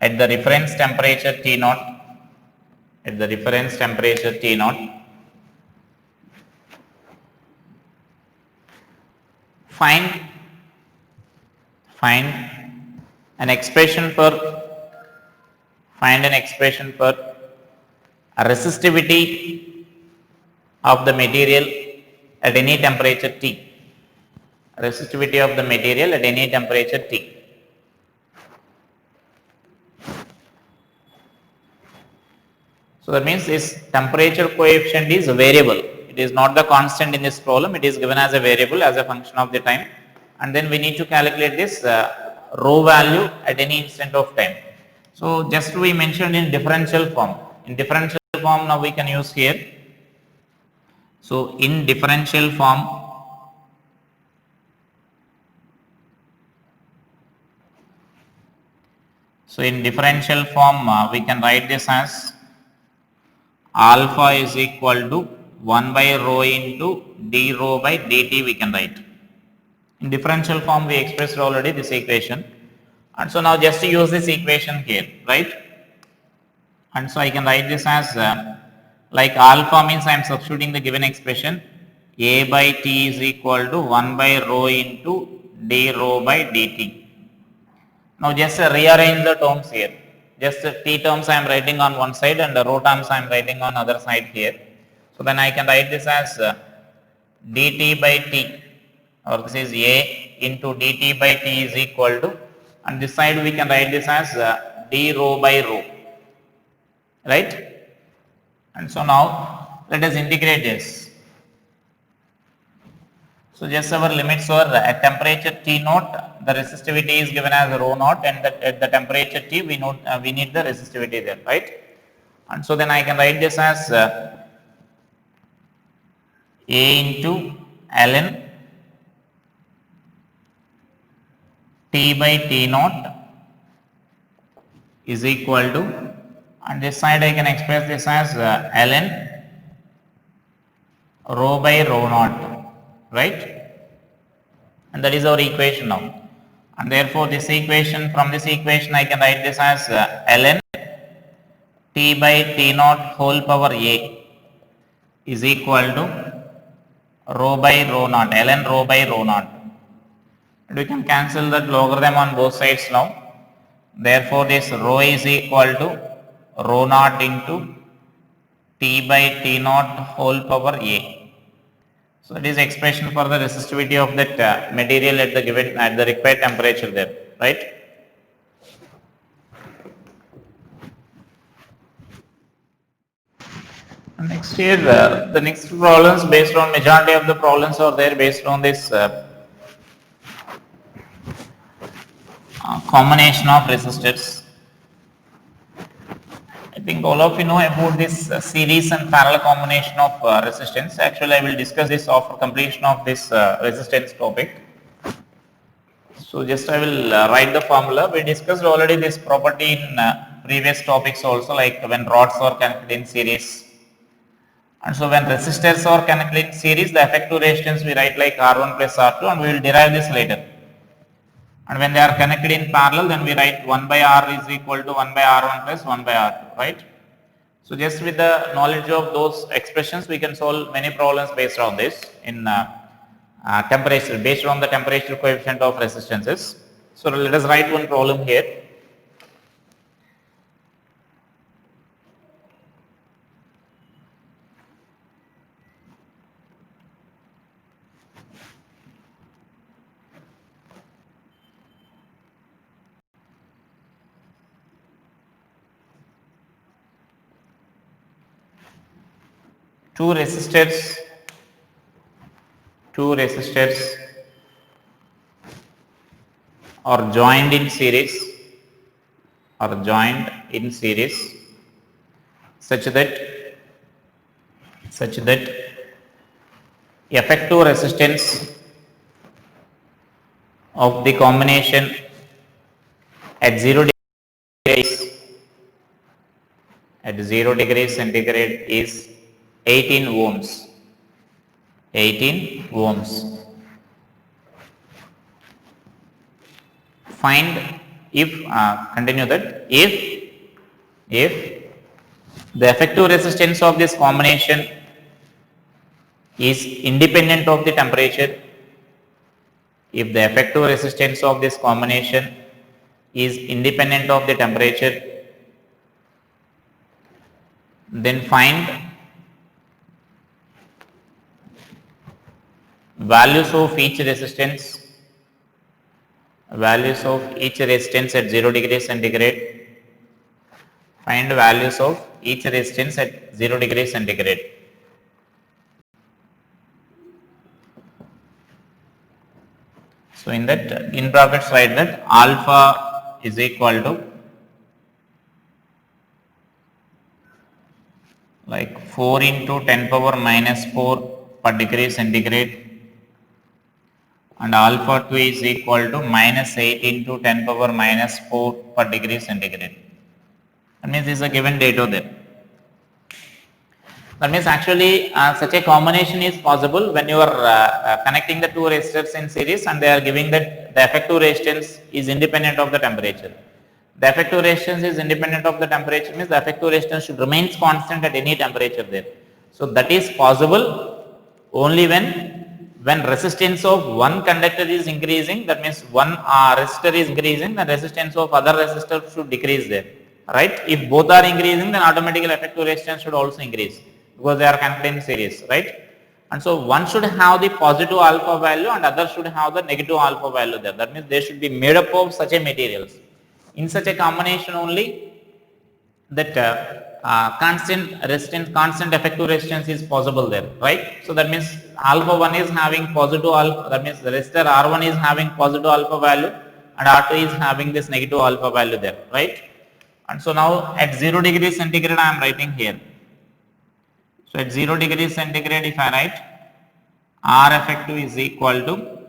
at the reference temperature T naught, at the reference temperature T naught, find an expression for a resistivity of the material at any temperature T. Resistivity of the material at any temperature T. So that means this temperature coefficient is a variable. It is not the constant in this problem. It is given as a variable as a function of the time, and then we need to calculate this rho value at any instant of time. So just we mentioned in differential form. In differential form now we can use here. So in differential form, we can write this as alpha is equal to 1 by rho into d rho by dt we can write. In differential form we expressed already this equation, and so now just to use this equation here, right? And so I can write this as like alpha means I am substituting the given expression, a by t is equal to 1 by rho into d rho by dt. Now just rearrange the terms here. Just t terms I am writing on one side and the rho terms I am writing on other side here. So then I can write this as dt by t, or this is a into dt by t is equal to, and this side we can write this as d rho by rho, right? And so now let us integrate this. So just our limits were at temperature T naught, the resistivity is given as rho naught, and at the temperature T we need the resistivity there, right? And so then I can write this as A into ln T by T naught is equal to, and this side I can express this as ln rho by rho naught, right? And that is our equation now. And therefore this equation, from this equation I can write this as ln T by T naught whole power A is equal to rho by rho naught, ln rho by rho naught. And we can cancel that logarithm on both sides now. Therefore this rho is equal to rho naught into T by T naught whole power A. So it is expression for the resistivity of that material at the required temperature there, right? And next here, the next problems based on majority of the problems are there based on this combination of resistors. I think all of you know about this series and parallel combination of resistance. Actually, I will discuss this after completion of this resistance topic. So just I will write the formula. We discussed already this property in previous topics also, like when rods are connected in series. And so when resistors are connected in series, the effective resistance we write like R1 plus R2, and we will derive this later. And when they are connected in parallel, then we write 1 by R is equal to 1 by R1 plus 1 by R2, right? So just with the knowledge of those expressions, we can solve many problems based on this in temperature, based on the temperature coefficient of resistances. So let us write one problem here. Two resistors are joined in series such that effective resistance of the combination at 0 degrees centigrade is 18 ohms. find if continue that if the effective resistance of this combination is independent of the temperature, if the effective resistance of this combination is independent of the temperature, then find values of each resistance at 0 degrees centigrade. Find values of each resistance at 0 degrees centigrade. So in that, in brackets write that alpha is equal to like 4 into 10 power minus 4 per degree centigrade, and alpha 2 is equal to minus 8 into 10 power minus 4 per degree centigrade. That means this is a given data there. That means actually such a combination is possible when you are connecting the two resistors in series and they are giving that the effective resistance is independent of the temperature. The effective resistance is independent of the temperature means the effective resistance should remain constant at any temperature there. So that is possible only when resistance of one conductor is increasing, that means one resistor is increasing, the resistance of other resistor should decrease there, right? If both are increasing, then automatically effective resistance should also increase because they are connected in series, right? And so one should have the positive alpha value and other should have the negative alpha value there. That means they should be made up of such a materials. In such a combination only that constant resistance, constant effective resistance is possible there, right? So that means alpha 1 is having positive alpha, that means the resistor R1 is having positive alpha value and R2 is having this negative alpha value there, right? And so now at 0 degrees centigrade I am writing here. So at 0 degrees centigrade if I write R effective is equal to,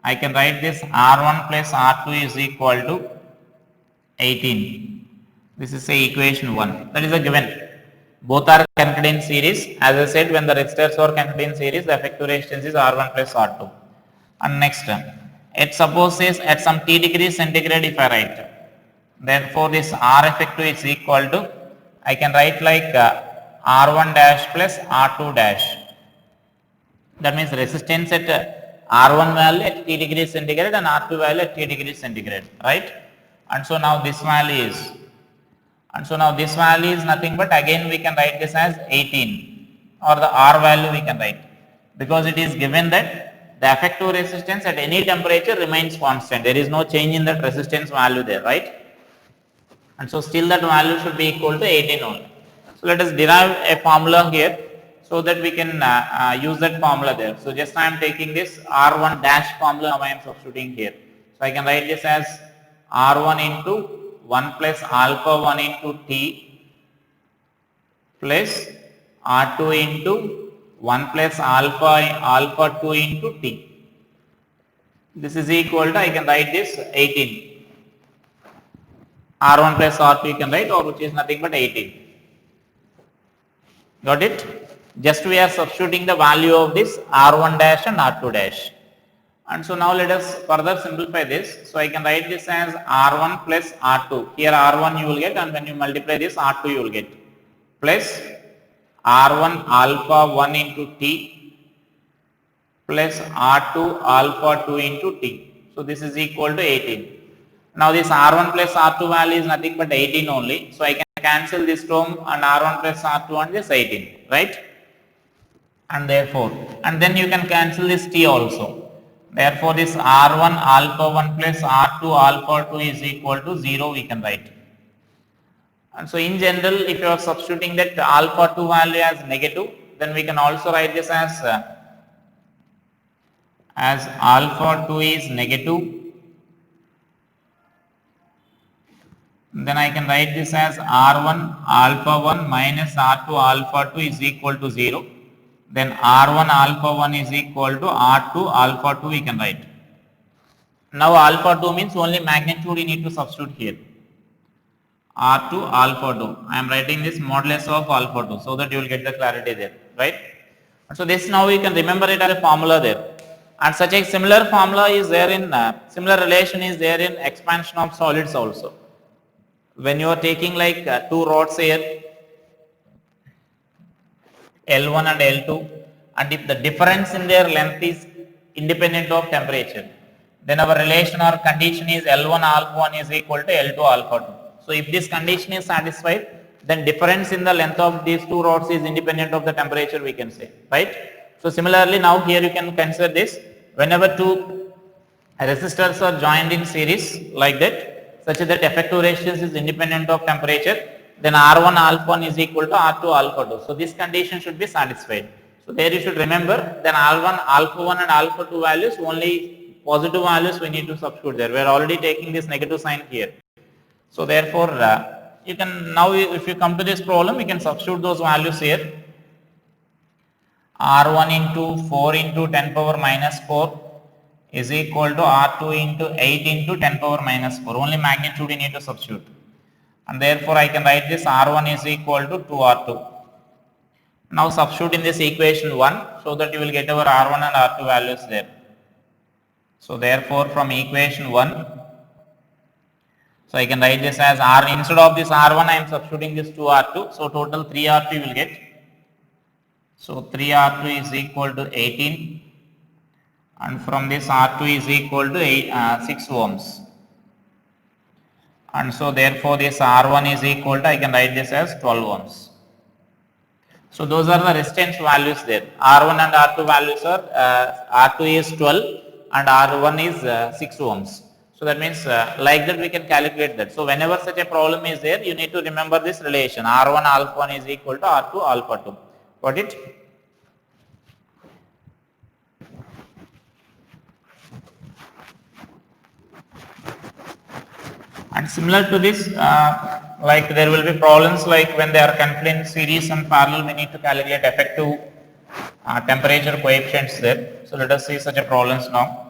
I can write this R1 plus R2 is equal to 18. This is say equation 1. That is a given. Both are connected in series. As I said, when the resistors are connected in series, the effective resistance is R1 plus R2. And next, it suppose is at some T degrees centigrade if I write, therefore this R effective is equal to, I can write like R1 dash plus R2 dash. That means resistance at R1 value at T degrees centigrade and R2 value at T degrees centigrade, right? And so now this value is, nothing but again we can write this as 18 or the R value we can write, because it is given that the effective resistance at any temperature remains constant. There is no change in that resistance value there, right? And so still that value should be equal to 18 only. So let us derive a formula here so that we can use that formula there. So just I am taking this R1 dash formula, now I am substituting here. So I can write this as R1 into 1 plus alpha 1 into T plus R2 into 1 plus alpha 2 into T. This is equal to, I can write this 18. R1 plus R2 you can write, or which is nothing but 18. Got it? Just we are substituting the value of this R1 dash and R2 dash. And so now let us further simplify this. So I can write this as R1 plus R2. Here R1 you will get, and when you multiply this R2 you will get, plus R1 alpha 1 into T plus R2 alpha 2 into T. So this is equal to 18. Now this R1 plus R2 value is nothing but 18 only. So I can cancel this term and R1 plus R2 and this 18, right? And therefore, and then you can cancel this T also. Therefore, this R1 alpha 1 plus R2 alpha 2 is equal to 0 we can write. And so in general, if you are substituting that alpha 2 value as negative, then we can also write this as alpha 2 is negative. Then I can write this as R1 alpha 1 minus R2 alpha 2 is equal to 0. Then R1 alpha 1 is equal to R2 alpha 2 we can write. Now alpha 2 means only magnitude you need to substitute here. R2 alpha 2. I am writing this modulus of alpha 2 so that you will get the clarity there, right? So this now we can remember it as a formula there. And such a similar formula is there in, similar relation is there in expansion of solids also. When you are taking like two rods here, L1 and L2, and if the difference in their length is independent of temperature, then our relation or condition is L1 alpha 1 is equal to L2 alpha 2. So if this condition is satisfied, then difference in the length of these two rods is independent of the temperature, we can say, right? So similarly, now here you can consider this, whenever two resistors are joined in series like that, such that effective resistance is independent of temperature, then R1 alpha 1 is equal to R2 alpha 2. So this condition should be satisfied. So there you should remember, then R1 alpha 1 and alpha 2 values, only positive values we need to substitute there. We are already taking this negative sign here. So therefore, you can now, if you come to this problem, you can substitute those values here. R1 into 4 into 10 power minus 4 is equal to R2 into 8 into 10 power minus 4. Only magnitude you need to substitute. And therefore, I can write this R1 is equal to 2R2. Now substitute in this equation 1, so that you will get our R1 and R2 values there. So therefore, from equation 1, so I can write this as R, instead of this R1 I am substituting this 2R2, so total 3R2 you will get. So 3R2 is equal to 18, and from this R2 is equal to 6 ohms. And so therefore this R1 is equal to, I can write this as 12 ohms. So those are the resistance values there. R1 and R2 values are, R2 is 12 and R1 is 6 ohms. So that means like that we can calculate that. So whenever such a problem is there, you need to remember this relation, R1 alpha 1 is equal to R2 alpha 2. Got it? And similar to this, like there will be problems like when they are connected in series and parallel, we need to calculate effective temperature coefficients there. So let us see such a problems now.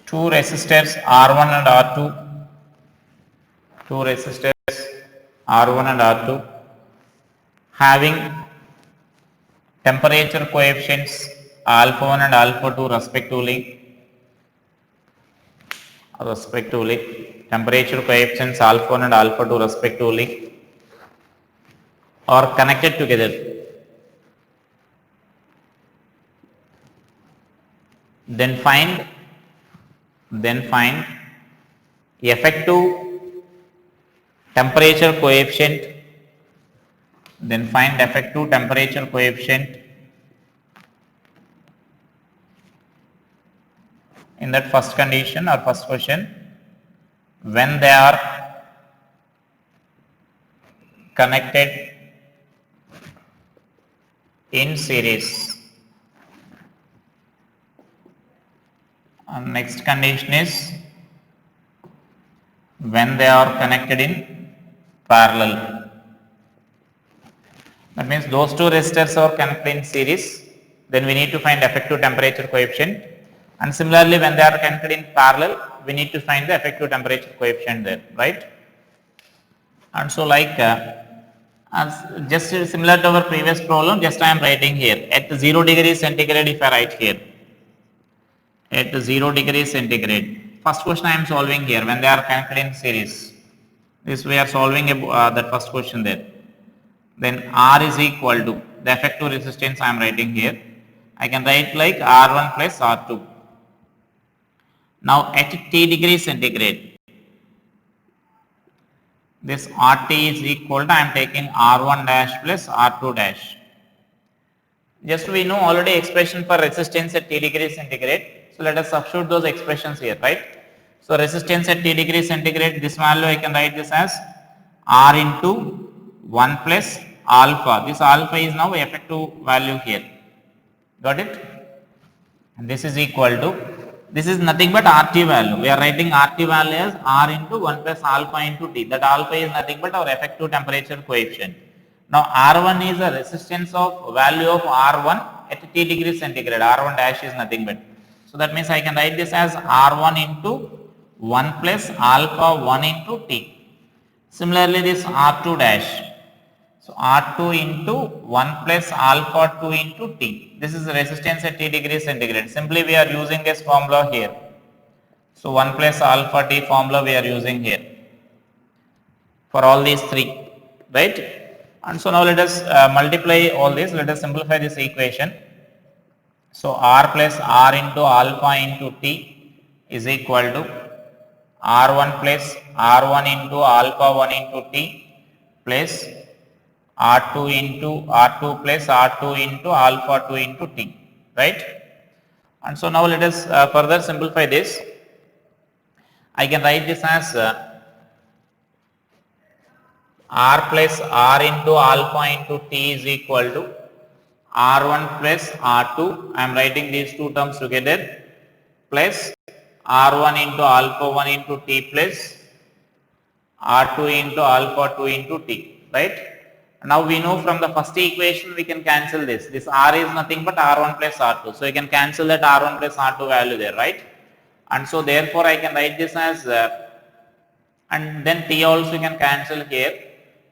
Two resistors R1 and R2, two resistors R1 and R2 having temperature coefficients alpha 1 and alpha 2 respectively, temperature coefficients alpha 1 and alpha 2 respectively are connected together. Then find effective temperature coefficient, in that first condition or first question when they are connected in series. And next condition is when they are connected in parallel. That means those two resistors are connected in series, then we need to find effective temperature coefficient, and similarly when they are connected in parallel, we need to find the effective temperature coefficient there, right? And so like just similar to our previous problem, just I am writing here at 0 degrees centigrade. If I write here at 0 degrees centigrade, first question I am solving here when they are connected in series. This we are solving that first question there. Then R is equal to the effective resistance I am writing here. I can write like R1 plus R2. Now at T degrees centigrade, this RT is equal to, I am taking R1 dash plus R2 dash. Just we know already expression for resistance at T degrees centigrade. So let us substitute those expressions here, right? So resistance at T degrees centigrade, this value I can write this as R into 1 plus alpha. This alpha is now effective value here. Got it? And this is equal to, this is nothing but RT value. We are writing RT value as R into 1 plus alpha into T. That alpha is nothing but our effective temperature coefficient. Now R1 is a resistance of value of R1 at T degrees centigrade. R1 dash is nothing but. So that means I can write this as R1 into 1 plus alpha 1 into t. Similarly, this R2 dash. So R2 into 1 plus alpha 2 into t. This is the resistance at T degree centigrade. Simply we are using this formula here. So 1 plus alpha t formula we are using here for all these three, right? And so now let us multiply all this. Let us simplify this equation. So R plus R into alpha into t is equal to R1 plus R1 into alpha 1 into t plus R2 into R2 plus R2 into alpha 2 into t, right? And so now let us further simplify this. I can write this as R plus R into alpha into t is equal to R1 plus R2. I am writing these two terms together plus R1 into alpha 1 into t plus R2 into alpha 2 into t, right? Now we know from the first equation we can cancel this. This R is nothing but R1 plus R2. So you can cancel that R1 plus R2 value there, right? And so therefore I can write this as and then t also you can cancel here.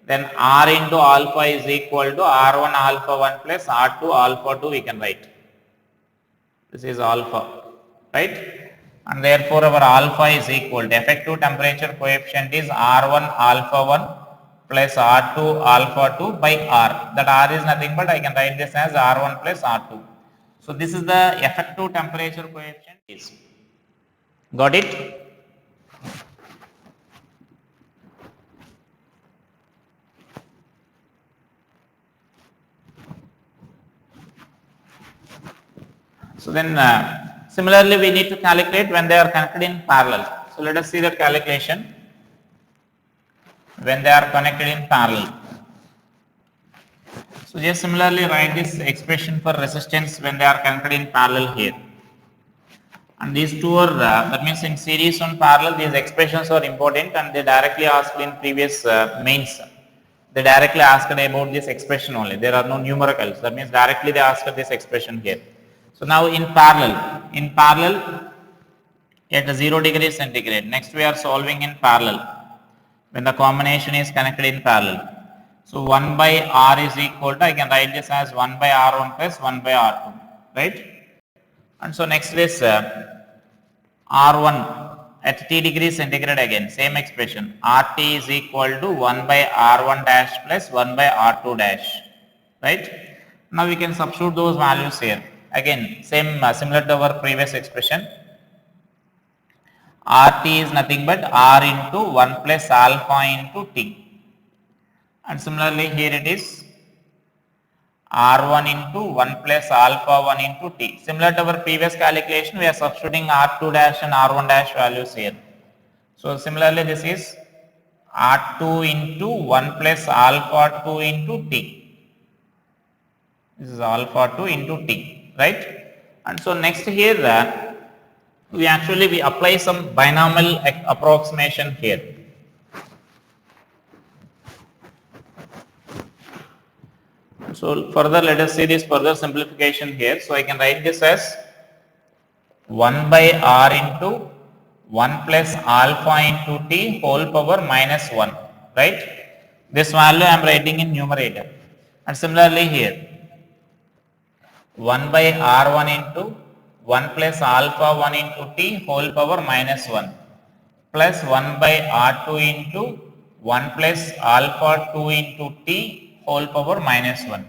Then R into alpha is equal to R1 alpha 1 plus R2 alpha 2 we can write. This is alpha, right? And therefore our alpha is equal to effective temperature coefficient is R1 alpha 1 plus R2 alpha 2 by R. That R is nothing but I can write this as R1 plus R2. So this is the effective temperature coefficient is. Got it? So then similarly we need to calculate when they are connected in parallel. So let us see the calculation when they are connected in parallel. So just similarly write this expression for resistance when they are connected in parallel here. And these two are that means in series and parallel these expressions are important and they directly asked in previous mains. They directly asked about this expression only. There are no numericals. That means directly they asked this expression here. So now in parallel at 0 degree centigrade. Next we are solving in parallel when the combination is connected in parallel. So 1 by R is equal to, I can write this as 1 by R1 plus 1 by R2, right? And so next is R1 at T degree centigrade again, same expression. RT is equal to 1 by R1 dash plus 1 by R2 dash, right? Now we can substitute those values here. Again, same similar to our previous expression. RT is nothing but R into 1 plus alpha into T. And similarly here it is R1 into 1 plus alpha 1 into T. Similar to our previous calculation, we are substituting R2 dash and R1 dash values here. So similarly this is R2 into 1 plus alpha 2 into T. This is alpha 2 into T, right? And so next here we apply some binomial approximation here. So further let us see this further simplification here. So I can write this as 1 by R into 1 plus alpha into T whole power minus 1, right? This value I am writing in numerator. And similarly here 1 by R1 into 1 plus alpha 1 into T whole power minus 1 plus 1 by R2 into 1 plus alpha 2 into T whole power minus 1.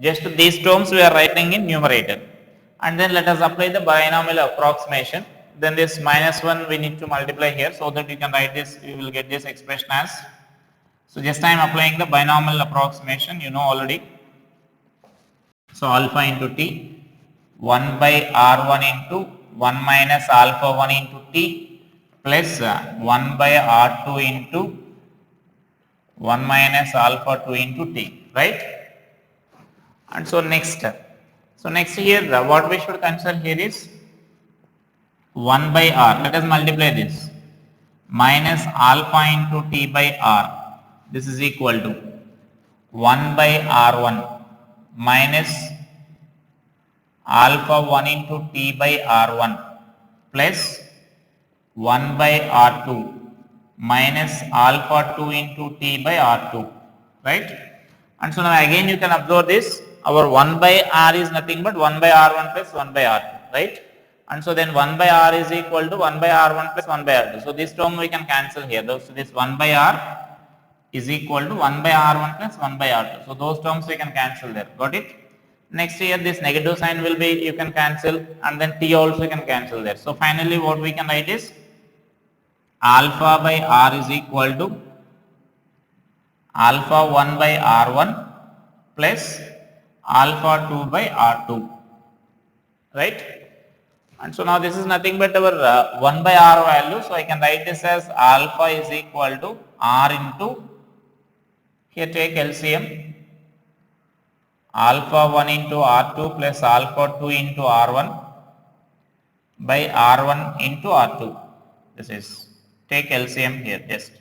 Just these terms we are writing in numerator. And then let us apply the binomial approximation. Then this minus 1 we need to multiply here so that you can write this, you will get this expression as. So just I am applying the binomial approximation, you know already. So alpha into T, 1 by R1 into 1 minus alpha 1 into T plus 1 by R2 into 1 minus alpha 2 into T, right? And so next here what we should consider here is 1 by R. Let us multiply this minus alpha into T by R. This is equal to 1 by R1 minus alpha 1 into T by R1 plus 1 by R2 minus alpha 2 into T by R2, right? And so now again you can observe this, our 1 by R is nothing but 1 by R1 plus 1 by R2, right? And so then 1 by R is equal to 1 by R1 plus 1 by R2. So this term we can cancel here. So this 1 by R is equal to 1 by R1 plus 1 by R2. So those terms we can cancel there. Got it? Next here this negative sign will be, you can cancel, and then T also you can cancel there. So finally what we can write is alpha by R is equal to alpha 1 by R1 plus alpha 2 by R2, right? And so now this is nothing but our 1 by R value. So I can write this as alpha is equal to R into, here take LCM, alpha 1 into R2 plus alpha 2 into R1 by R1 into R2. This is, take LCM here just.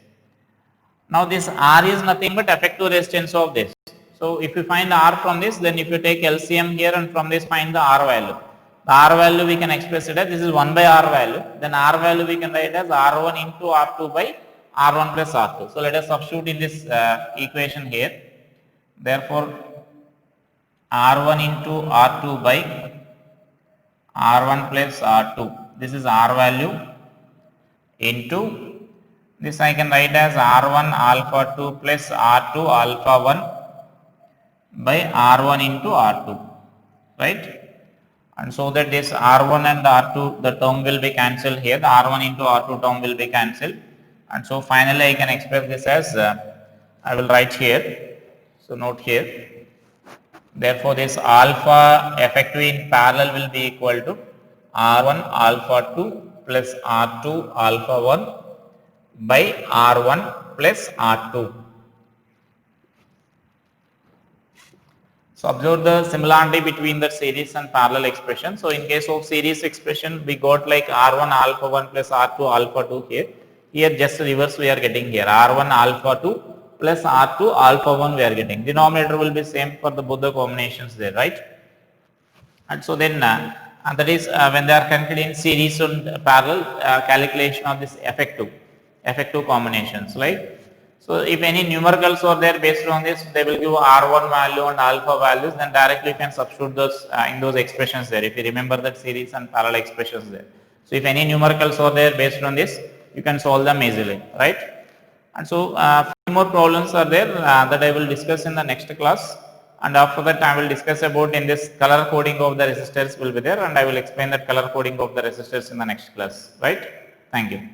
Now this R is nothing but effective resistance of this. So if you find R from this, then if you take LCM here and from this find the R value. The R value we can express it as, this is 1 by R value, then R value we can write as R1 into R2 by R1 plus R2. So let us substitute in this equation here. Therefore R1 into R2 by R1 plus R2, this is R value, into this I can write as R1 alpha 2 plus R2 alpha 1 by R1 into R2, right? And so that this R1 and R2, the term will be cancelled here, the R1 into R2 term will be cancelled, and so finally I can express this as, I will write here, so note here, therefore this alpha effective in parallel will be equal to R1 alpha 2 plus R2 alpha 1 by R1 plus R2. So observe the similarity between the series and parallel expression. So in case of series expression, we got like R1 alpha 1 plus R2 alpha 2 here. Here just reverse we are getting here, R1 alpha 2 plus R2 alpha 1 we are getting. Denominator will be same for the both the combinations there, right? And so then and that is when they are connected in series and parallel, calculation of this effective combinations, right? So if any numericals are there based on this, they will give R1 value and alpha values, then directly you can substitute those in those expressions there, if you remember that series and parallel expressions there. So if any numericals are there based on this, you can solve them easily, right? And so few more problems are there that I will discuss in the next class, and after that I will discuss about in this color coding of the resistors will be there, and I will explain that color coding of the resistors in the next class, right? Thank you.